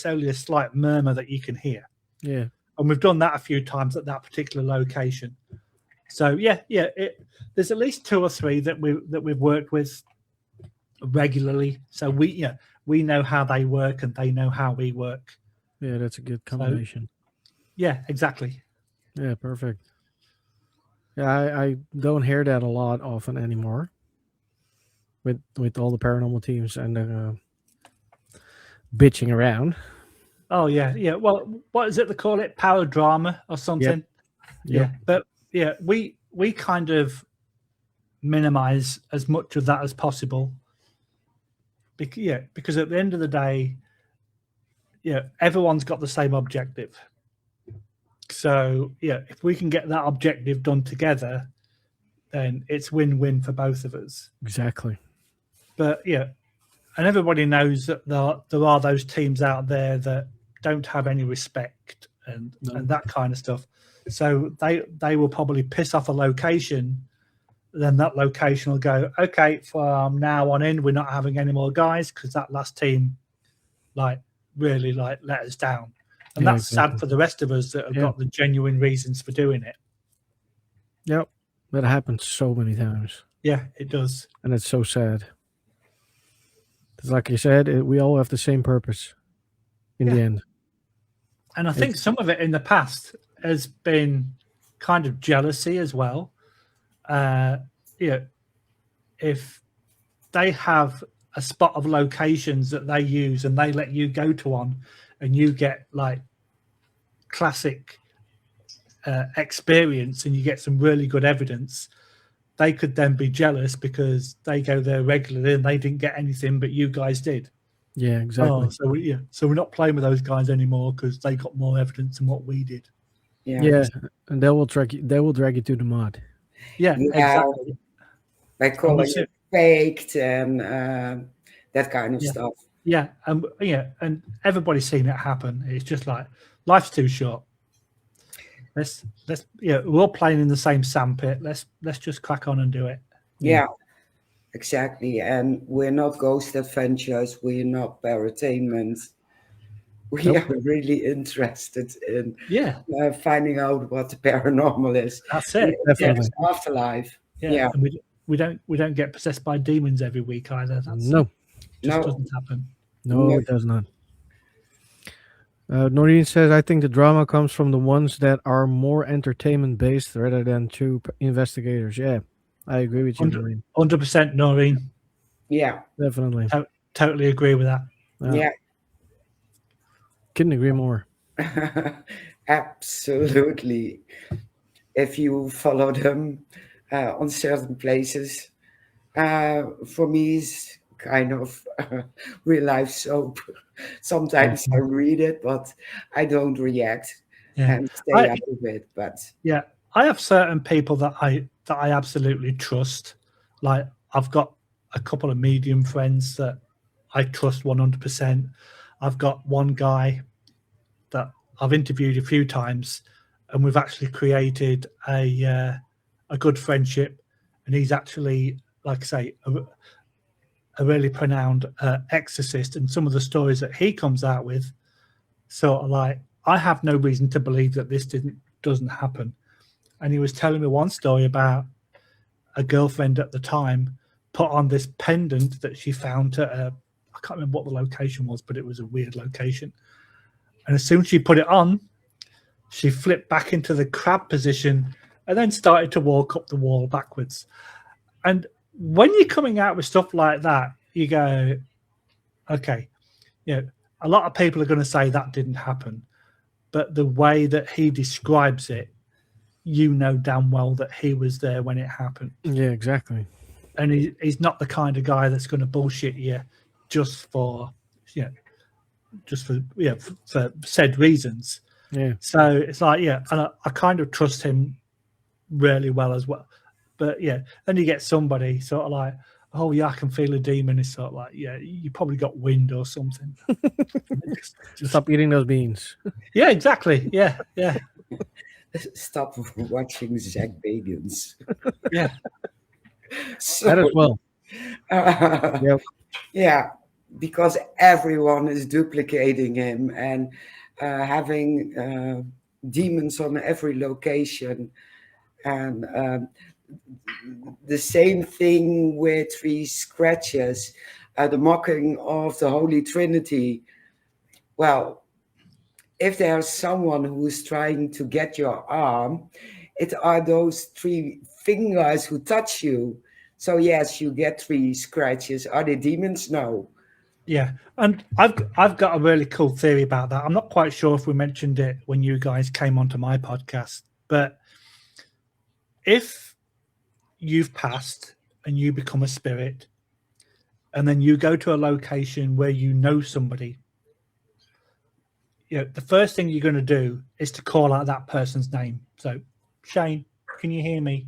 only a slight murmur that you can hear. Yeah. And we've done that a few times at that particular location. So there's at least 2 or 3 that we've worked with regularly. So we know how they work and they know how we work. Yeah, that's a good combination. So, yeah, exactly. Yeah, perfect. Yeah, I don't hear that a lot often anymore with all the paranormal teams and bitching around. Oh yeah. Well, what is it they call it? Power drama or something? Yep. Yeah, but we kind of minimize as much of that as possible. Because at the end of the day, everyone's got the same objective. So if we can get that objective done together, then it's win-win for both of us. Exactly. But and everybody knows that there are those teams out there that don't have any respect and that kind of stuff. So they will probably piss off a location. Then that location will go, okay, from now on in, we're not having any more guys because that last team really let us down. And that's sad for the rest of us that have got the genuine reasons for doing it. Yep. That happens so many times. Yeah, it does. And it's so sad. Because like you said, we all have the same purpose in the end. And I think some of it in the past has been kind of jealousy as well. If they have a spot of locations that they use and they let you go to one and you get like classic experience and you get some really good evidence, they could then be jealous because they go there regularly and they didn't get anything, but you guys did. Yeah, exactly. So we're not playing with those guys anymore because they got more evidence than what we did. Yeah, and they will drag you to the mud. Yeah, exactly. By calling it faked and that kind of stuff. Yeah, and everybody's seen it happen. It's just like life's too short. Let's we're all playing in the same sandpit. Let's just crack on and do it. Yeah, exactly. And we're not ghost adventures. We're not paratainment. We are really interested in finding out what the paranormal is. That's it. Definitely. Afterlife. Yeah. And we don't get possessed by demons every week either. That's doesn't happen. No, it does not. Noreen says, I think the drama comes from the ones that are more entertainment based rather than true investigators. Yeah, I agree with you, Noreen. 100% Noreen. Yeah. Definitely. Totally agree with that. Yeah. Couldn't agree more. Absolutely. If you follow them on certain places, for me, it's kind of real life soap. Sometimes I read it, but I don't react and stay up with it. But I have certain people that I absolutely trust. Like I've got a couple of medium friends that I trust 100%. I've got one guy that I've interviewed a few times, and we've actually created a good friendship. And he's actually, like I say, a really renowned exorcist, and some of the stories that he comes out with, sort of like, I have no reason to believe that this doesn't happen. And he was telling me one story about a girlfriend at the time put on this pendant that she found at I can't remember what the location was, but it was a weird location. And as soon as she put it on, she flipped back into the crab position and then started to walk up the wall backwards. And when you're coming out with stuff like that, you go, okay, a lot of people are going to say that didn't happen. but the way that he describes it, you know damn well that he was there when it happened. Yeah, exactly. And he's not the kind of guy that's going to bullshit you just for, for said reasons. Yeah. So it's like, yeah, and I kind of trust him really well as well. But yeah, then you get somebody sort of like, oh yeah, I can feel a demon. It's sort of like, yeah, you probably got wind or something. just Stop eating those beans. Yeah, exactly. Yeah, yeah, Stop watching Zach Bagans. yeah. So, That as well. Yep. yeah, because everyone is duplicating him and having demons on every location. And the same thing with 3 scratches, the mocking of the Holy Trinity. Well, if there's someone who's trying to get your arm, it are those 3 fingers who touch you. So yes, you get 3 scratches. Are they demons? No. Yeah, and I've got a really cool theory about that. I'm not quite sure if we mentioned it when you guys came onto my podcast, but if you've passed and you become a spirit, and then you go to a location where you know somebody, the first thing you're going to do is to call out that person's name. So, Shane, can you hear me?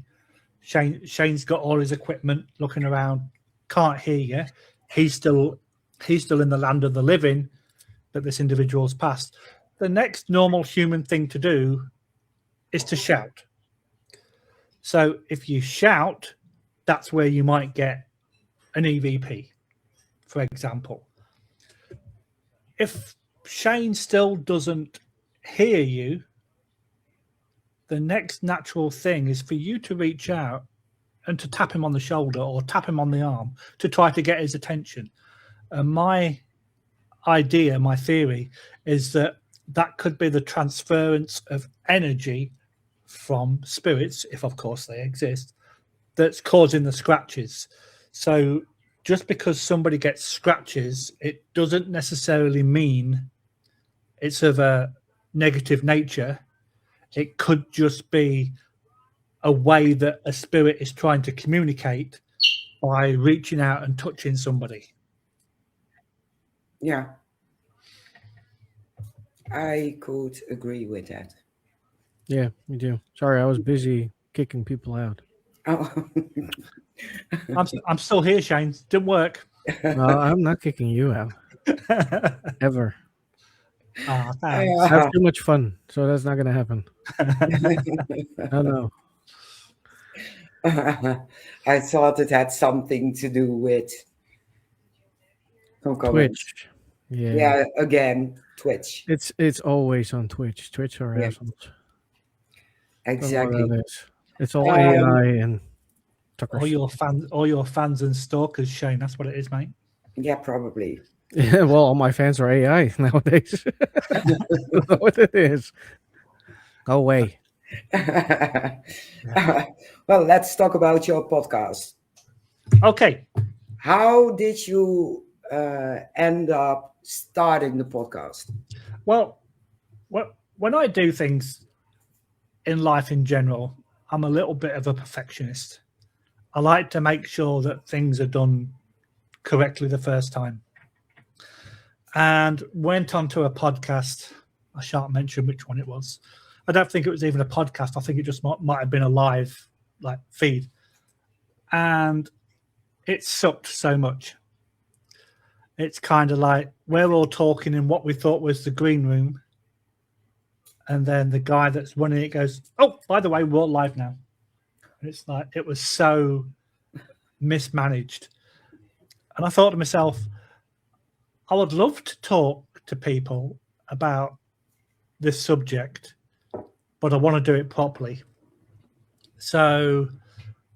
Shane's got all his equipment, looking around, can't hear you. He's still in the land of the living, but this individual's passed. The next normal human thing to do is to shout. So if you shout, that's where you might get an EVP, for example. If Shane still doesn't hear you, the next natural thing is for you to reach out and to tap him on the shoulder or tap him on the arm to try to get his attention. And my idea, my theory, is that could be the transference of energy from spirits, if of course they exist, that's causing the scratches. So just because somebody gets scratches, it doesn't necessarily mean it's of a negative nature. It could just be a way that a spirit is trying to communicate by reaching out and touching somebody. Yeah, I could agree with that. Yeah, me too. Sorry, I was busy kicking people out. Oh. I'm still here, Shane. Didn't work. No, I'm not kicking you out. Ever. Thanks. That's too much fun, so that's not going to happen. No. I thought it had something to do with Twitch. Yeah. Yeah, again, Twitch. It's always on Twitch. Twitch are assholes. Exactly. It's all AI and all your fans and stalkers, Shane. That's what it is, mate. Yeah, probably. Yeah, well, all my fans are AI nowadays. That's what it is. Go away. Well, let's talk about your podcast. Okay. How did you end up starting the podcast? Well, when I do things in life in general, I'm a little bit of a perfectionist. I like to make sure that things are done correctly the first time. And went onto a podcast. I shan't mention which one it was. I don't think it was even a podcast. I think it just might have been a live feed. And it sucked so much. It's kind of like we're all talking in what we thought was the green room. And then the guy that's running it goes, oh, by the way, we're all live now. And it's like, it was so mismanaged. And I thought to myself, I would love to talk to people about this subject, but I want to do it properly. So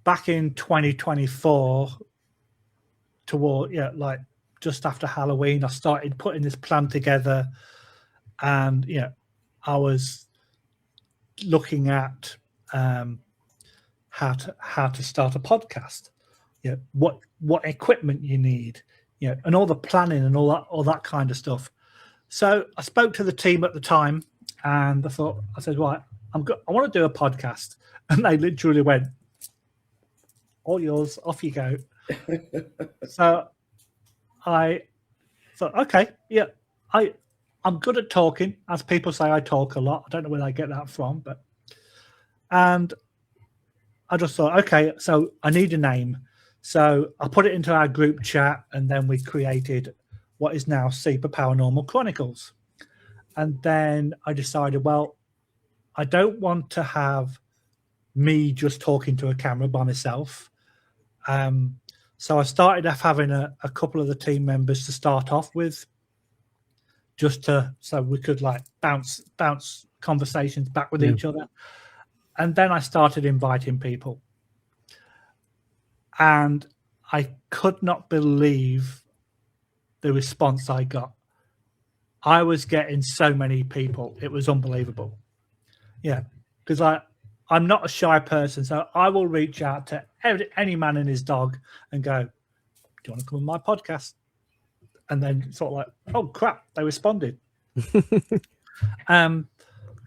back in 2024, just after Halloween, I started putting this plan together, and I was looking at how to start a podcast. What equipment you need, and all the planning and all that kind of stuff. So I spoke to the team at the time, And I said, right, I want to do a podcast. And they literally went, all yours, off you go. So I thought, okay, yeah, I'm good at talking. As people say, I talk a lot. I don't know where they get that from, and I just thought, okay, so I need a name. So I put it into our group chat, and then we created what is now S.I.P.A Paranormal Chronicles. And then I decided, well, I don't want to have me just talking to a camera by myself. So I started off having a couple of the team members to start off with, so we could like bounce conversations back with each other. And then I started inviting people. And I could not believe the response I got. I was getting so many people. It was unbelievable. Yeah, because I'm not a shy person, so I will reach out to any man and his dog and go, do you want to come on my podcast? And then sort of like, oh, crap, they responded.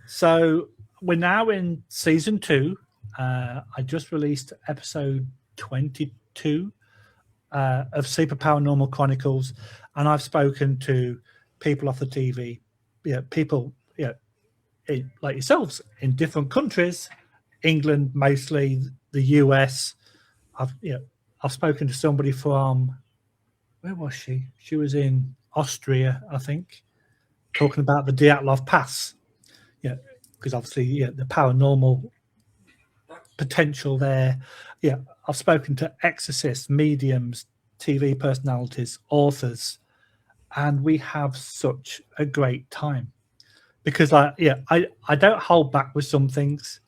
So we're now in season 2. I just released episode 22 of S.I.P.A Paranormal Chronicles, and I've spoken to people off the TV, people, like yourselves in different countries, England mostly, the US. I've spoken to somebody from, where was she? She was in Austria, I think, talking about the Dyatlov Pass. Yeah, because obviously, the paranormal potential there. Yeah, I've spoken to exorcists, mediums, TV personalities, authors, and we have such a great time. Because I don't hold back with some things,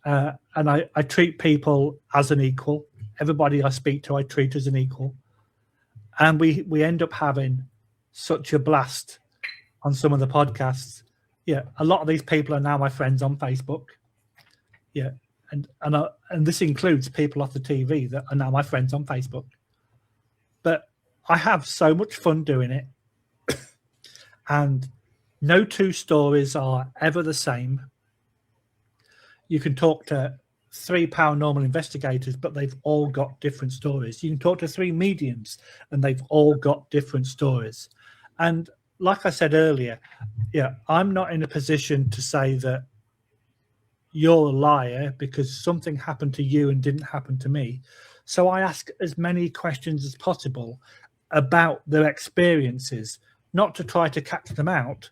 and I treat people as an equal. Everybody I speak to, I treat as an equal, and we end up having such a blast on some of the podcasts. Yeah, a lot of these people are now my friends on Facebook. Yeah, and this includes people off the TV that are now my friends on Facebook. But I have so much fun doing it, and no two stories are ever the same. You can talk to 3 paranormal investigators, but they've all got different stories. You can talk to 3 mediums, and they've all got different stories. And like I said earlier, I'm not in a position to say that you're a liar because something happened to you and didn't happen to me. So I ask as many questions as possible about their experiences, not to try to catch them out,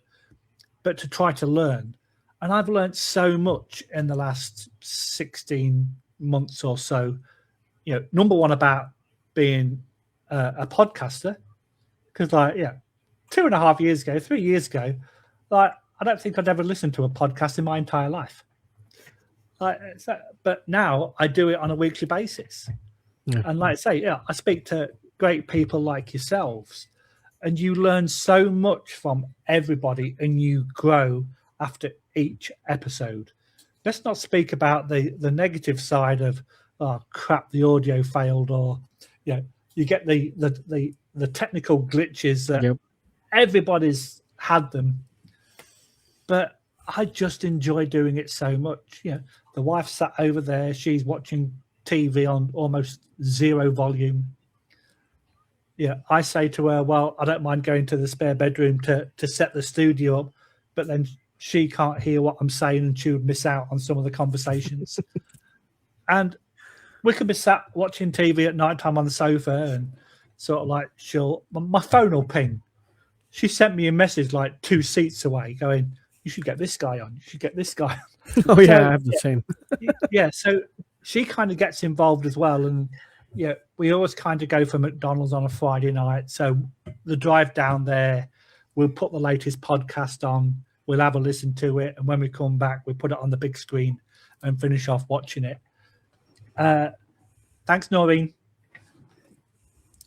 but to try to learn. And I've learned so much in the last 16 months or so. Number one, about being a podcaster, because 2.5 years ago, 3 years ago, I don't think I'd ever listened to a podcast in my entire life. But now I do it on a weekly basis. Yeah. And like I say, I speak to great people like yourselves, and you learn so much from everybody, and you grow after each episode. Let's not speak about the negative side of, oh crap, the audio failed, or you get the technical glitches that everybody's had them. But I just enjoy doing it so much. The wife sat over there, she's watching TV on almost 0 volume. I say to her, well, I don't mind going to the spare bedroom to set the studio up, but then she can't hear what I'm saying and she would miss out on some of the conversations. And we could be sat watching TV at night time on the sofa, and sort of like my phone will ping. She sent me a message like 2 seats away going, you should get this guy on. You should get this guy on. Oh, yeah, I have the same. So she kind of gets involved as well. And we always kind of go for McDonald's on a Friday night. So the drive down there, we'll put the latest podcast on. We'll have a listen to it. And when we come back, we put it on the big screen and finish off watching it. Thanks, Noreen.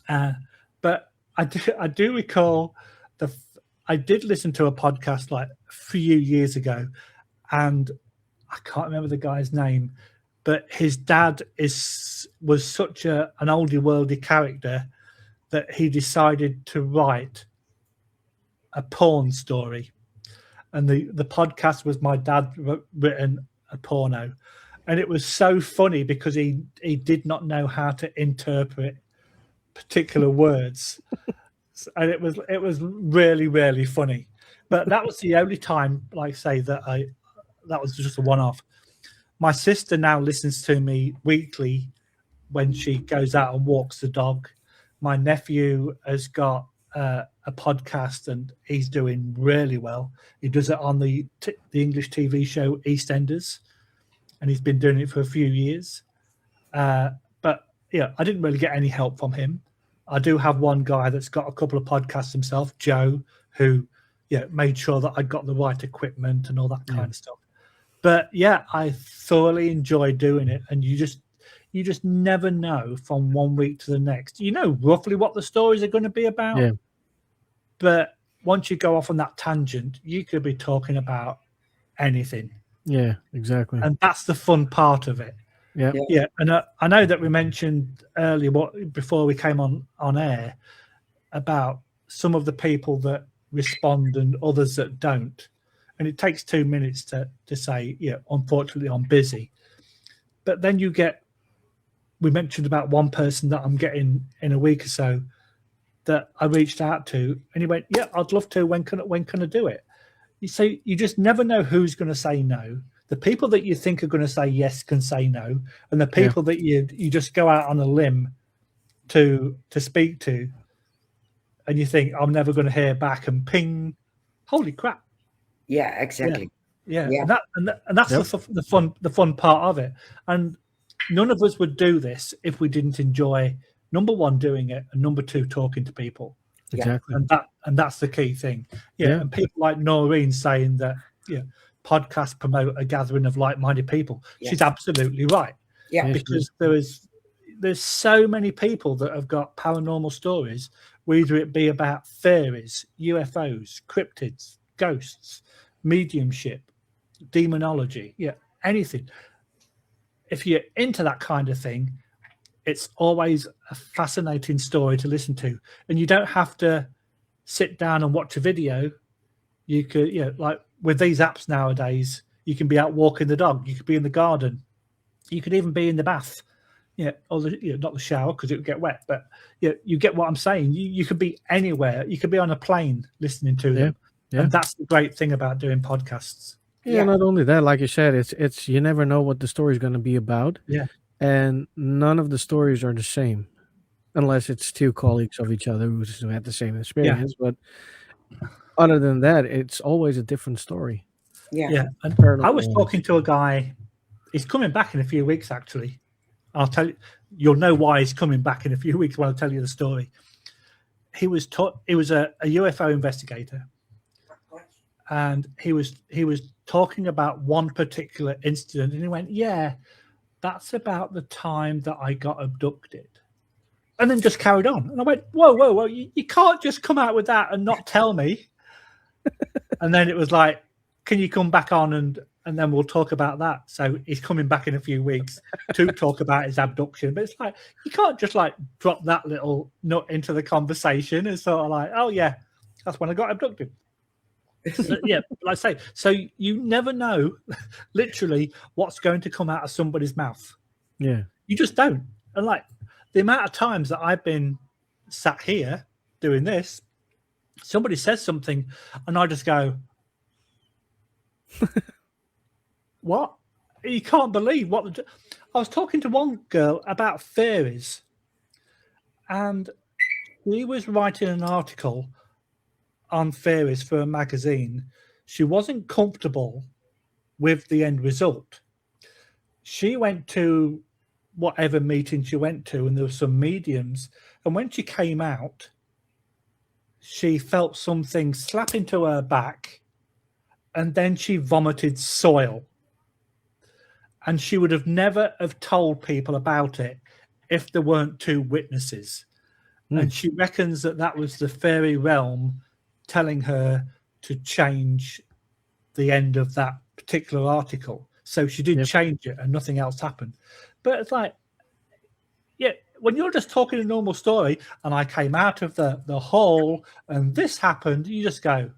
But I do recall I did listen to a podcast like a few years ago, and I can't remember the guy's name, but his dad was such an oldie worldy character that he decided to write a porn story. and the podcast was my dad written a porno, and it was so funny because he did not know how to interpret particular words, and it was really, really funny. But that was the only time, like I say, that was just a one-off. My sister now listens to me weekly when she goes out and walks the dog. My nephew has got a podcast, and he's doing really well. He does it on the English TV show EastEnders, and he's been doing it for a few years. But yeah, I didn't really get any help from him. I do have one guy that's got a couple of podcasts himself, Joe, who made sure that I got the right equipment and all that kind of stuff. But yeah, I thoroughly enjoy doing it, and you just never know from one week to the next. You know roughly what the stories are going to be about. Yeah. But once you go off on that tangent, you could be talking about anything. Yeah, exactly. And that's the fun part of it. Yeah. Yeah. And I know that we mentioned earlier before we came on air about some of the people that respond and others that don't. And it takes 2 minutes to say, unfortunately, I'm busy. But then we mentioned about one person that I'm getting in a week or so that I reached out to, and he went, yeah, I'd love to. When can I do it? You just never know who's going to say no. The people that you think are going to say yes can say no, and the people that you just go out on a limb to speak to, and you think, I'm never going to hear back, and ping, holy crap. Yeah, exactly. Yeah. And that's the fun part of it. And none of us would do this if we didn't enjoy, number one, doing it, and number two, talking to people. Exactly. And that's the key thing. Yeah. And people like Noreen saying that podcasts promote a gathering of like-minded people. Yeah. She's absolutely right. Yeah. Because there's so many people that have got paranormal stories, whether it be about fairies, UFOs, cryptids, ghosts, mediumship, demonology, anything. If you're into that kind of thing, it's always a fascinating story to listen to. And you don't have to sit down and watch a video. You could, like with these apps nowadays, you can be out walking the dog. You could be in the garden. You could even be in the bath. Or not the shower because it would get wet. But you get what I'm saying. You could be anywhere. You could be on a plane listening to them. Yeah. And that's the great thing about doing podcasts. Yeah, not only that, like you said, it's you never know what the story is going to be about. Yeah. And none of the stories are the same, unless it's two colleagues of each other who had the same experience. Yeah. But other than that, it's always a different story. Yeah. And I was talking to a guy. He's coming back in a few weeks, actually. I'll tell you. You'll know why he's coming back in a few weeks when I tell you the story. He was a UFO investigator. And he was talking about one particular incident, and he went, yeah, that's about the time that I got abducted. And then just carried on. And I went, whoa, you can't just come out with that and not tell me. And then it was like, can you come back on and then we'll talk about that. So he's coming back in a few weeks to talk about his abduction. But it's like, you can't just like drop that little nut into the conversation and sort of like, oh yeah, that's when I got abducted. Yeah, like I say, so you never know literally what's going to come out of somebody's mouth. Yeah. You just don't. And like the amount of times that I've been sat here doing this, somebody says something and I just go, what? You can't believe what I was talking to one girl about fairies, and he was writing an article on fairies for a magazine. She wasn't comfortable with the end result. She went to whatever meeting she went to, and there were some mediums, and when she came out, she felt something slap into her back, and then she vomited soil. And she would have never have told people about it if there weren't two witnesses. And she reckons that was the fairy realm telling her to change the end of that particular article. So she did change it and nothing else happened. But it's like, when you're just talking a normal story and I came out of the hall and this happened, you just go,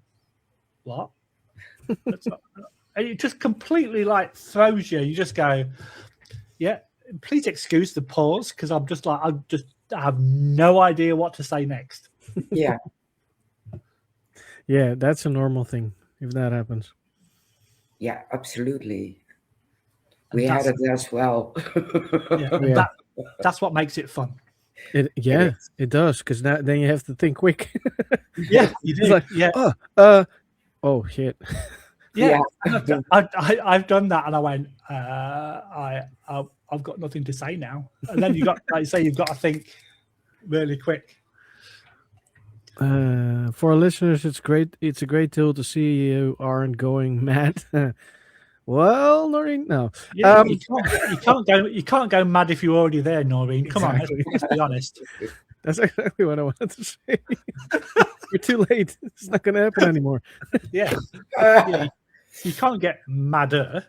what? And it just completely like throws you. You just go, yeah. Please excuse the pause because I have no idea what to say next. Yeah. Yeah, that's a normal thing if that happens. Yeah, absolutely. And We had it as well. Yeah, Yeah. that's what makes it fun. It does, because then you have to think quick. Yeah, you do. It's like, yeah, oh shit. yeah. Yeah. I've done that, and I went, I've got nothing to say now. And then you got, like you say, you've got to think really quick. For our listeners, it's great. It's a great tool to see you aren't going mad. Well, Noreen, no. Yeah, you can't go mad if you're already there, Noreen. Come Exactly. on, let's be honest. That's exactly what I wanted to say. We're too late. It's not going to happen anymore. Yeah. Yeah, you can't get madder,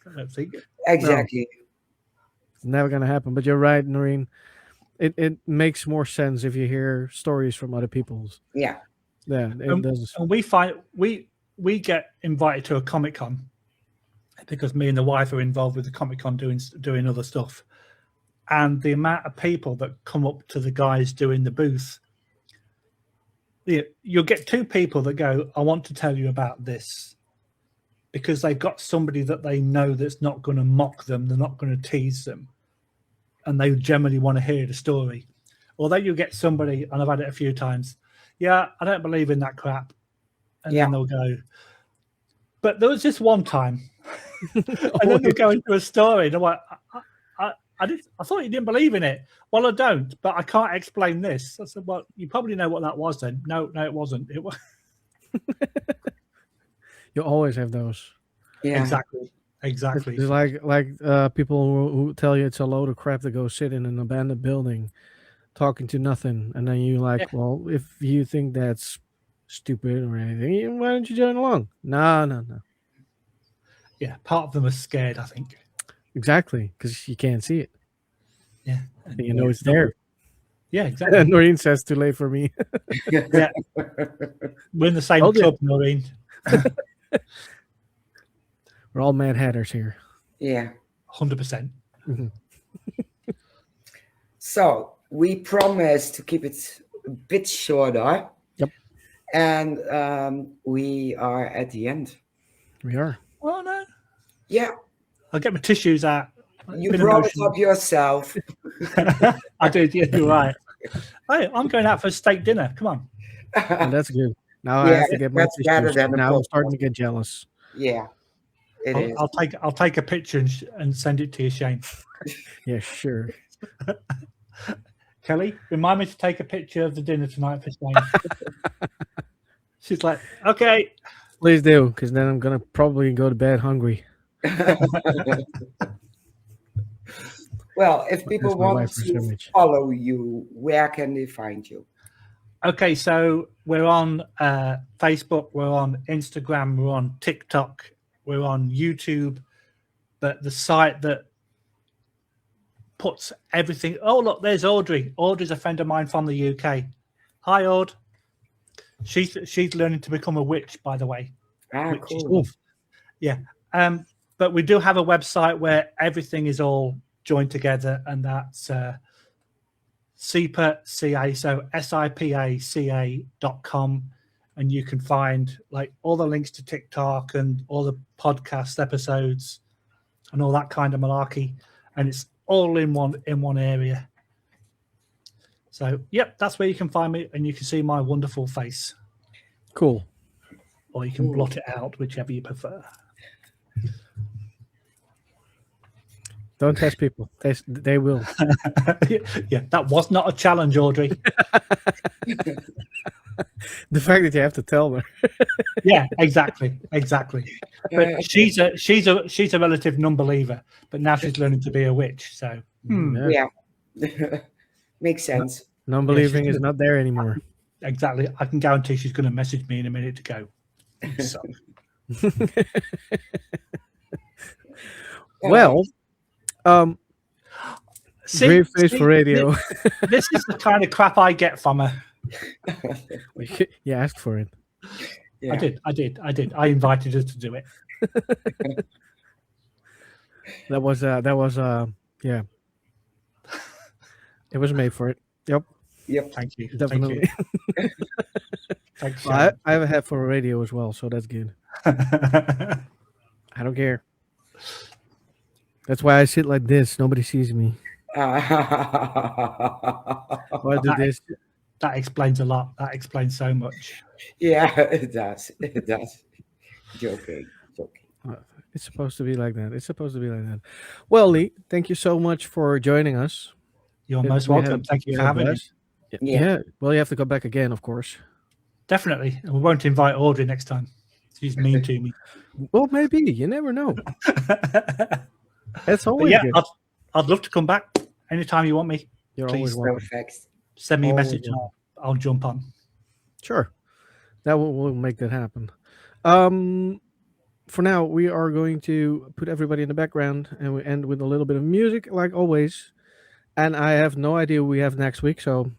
I don't think. Exactly. It's never going to happen. But you're right, Noreen. It makes more sense if you hear stories from other people's. Yeah. Yeah, it does. And we find we get invited to a Comic-Con because me and the wife are involved with the Comic-Con doing other stuff. And the amount of people that come up to the guys doing the booth, you'll get two people that go, I want to tell you about this, because they've got somebody that they know that's not going to mock them, they're not going to tease them, and they generally want to hear the story. Although you get somebody, and I've had it a few times, yeah, I don't believe in that crap. And then they'll go, but there was just one time. And then they'll go into a story, and I'm like, I thought you didn't believe in it. Well, I don't, but I can't explain this. I said, well, you probably know what that was then. No, it wasn't. It was. You always have those. Yeah. Exactly. It's like people who tell you it's a load of crap to go sit in an abandoned building talking to nothing. And then you're like, well, if you think that's stupid or anything, why don't you join along? No. Yeah, part of them are scared, I think. Exactly, because you can't see it. Yeah. And you know it's there. Yeah, exactly. And Noreen says, too late for me. Yeah. We're in the same club, Noreen. We're all Mad Hatters here. Yeah. 100%. Mm-hmm. So we promised to keep it a bit shorter. Yep. And we are at the end. We are. Oh, no. Yeah. I'll get my tissues out. You brought it up yourself. I did, yeah, you're right. Hey, I'm going out for a steak dinner. Come on. Oh, that's good. Now I have to get my that's better tissues. than a Now I'm starting popcorn. to get jealous. Yeah. It is. I'll take a picture and send it to you, Shane. Yeah, sure. Kelly, remind me to take a picture of the dinner tonight for Shane. She's like, okay. Please do, because then I'm going to probably go to bed hungry. Well, if people That's my want wife for to sandwich. follow you, where can they find you? Okay, so we're on Facebook, we're on Instagram, we're on TikTok, we're on YouTube, but the site that puts everything. Oh, look, there's Audrey. Audrey's a friend of mine from the UK. Hi, Aud. She's learning to become a witch, by the way. Ah, Which is cool. tough. Yeah. But we do have a website where everything is all joined together, and that's S.I.P.A, so SIPACA.com, and you can find like all the links to TikTok and all the podcast episodes and all that kind of malarkey, and it's all in one area. So, yep, that's where you can find me, and you can see my wonderful face, Cool. or you can blot it out, whichever you prefer. Don't test people. They will. Yeah, that was not a challenge, Audrey. The fact that you have to tell her. Yeah, exactly. But she's a relative non-believer, but now she's learning to be a witch. So Yeah. Yeah. Makes sense. Non-believing is not there anymore. exactly, I can guarantee she's going to message me in a minute to go. So, Well, see, brave face for radio. This is the kind of crap I get from her. You asked for it. I did. I invited her to do it. That was yeah. It was made for it. Yep, Yep. Thank you. definitely. Thank you. Thanks, Well, I have a head for a radio as well, so that's good. Sharon. I don't care. That's why I sit like this. Nobody sees me. Why I do this? That explains a lot. That explains so much. Yeah, it does. It does. Joking. It's supposed to be like that. It's supposed to be like that. Well, Lee, thank you so much for joining us. You're most welcome. Thank you for having me. Yeah. Well, you have to go back again, of course. Definitely. We won't invite Audrey next time. She's mean to me. Well, maybe. You never know. That's always good. I'd love to come back anytime you want me. You're Please. always welcome. Perfect. Send me a Always message. welcome. I'll jump on. Sure. We'll make that happen. For now, we are going to put everybody in the background and we end with a little bit of music, like always. And I have no idea what we have next week, so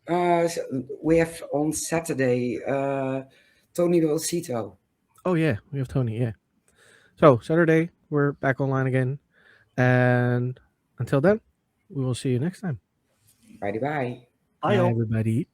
So we have on Saturday Tony Rosito. oh yeah, we have Tony, yeah. So Saturday, we're back online again. And until then, we will see you next time. Bye bye. Bye, all. Bye, everybody.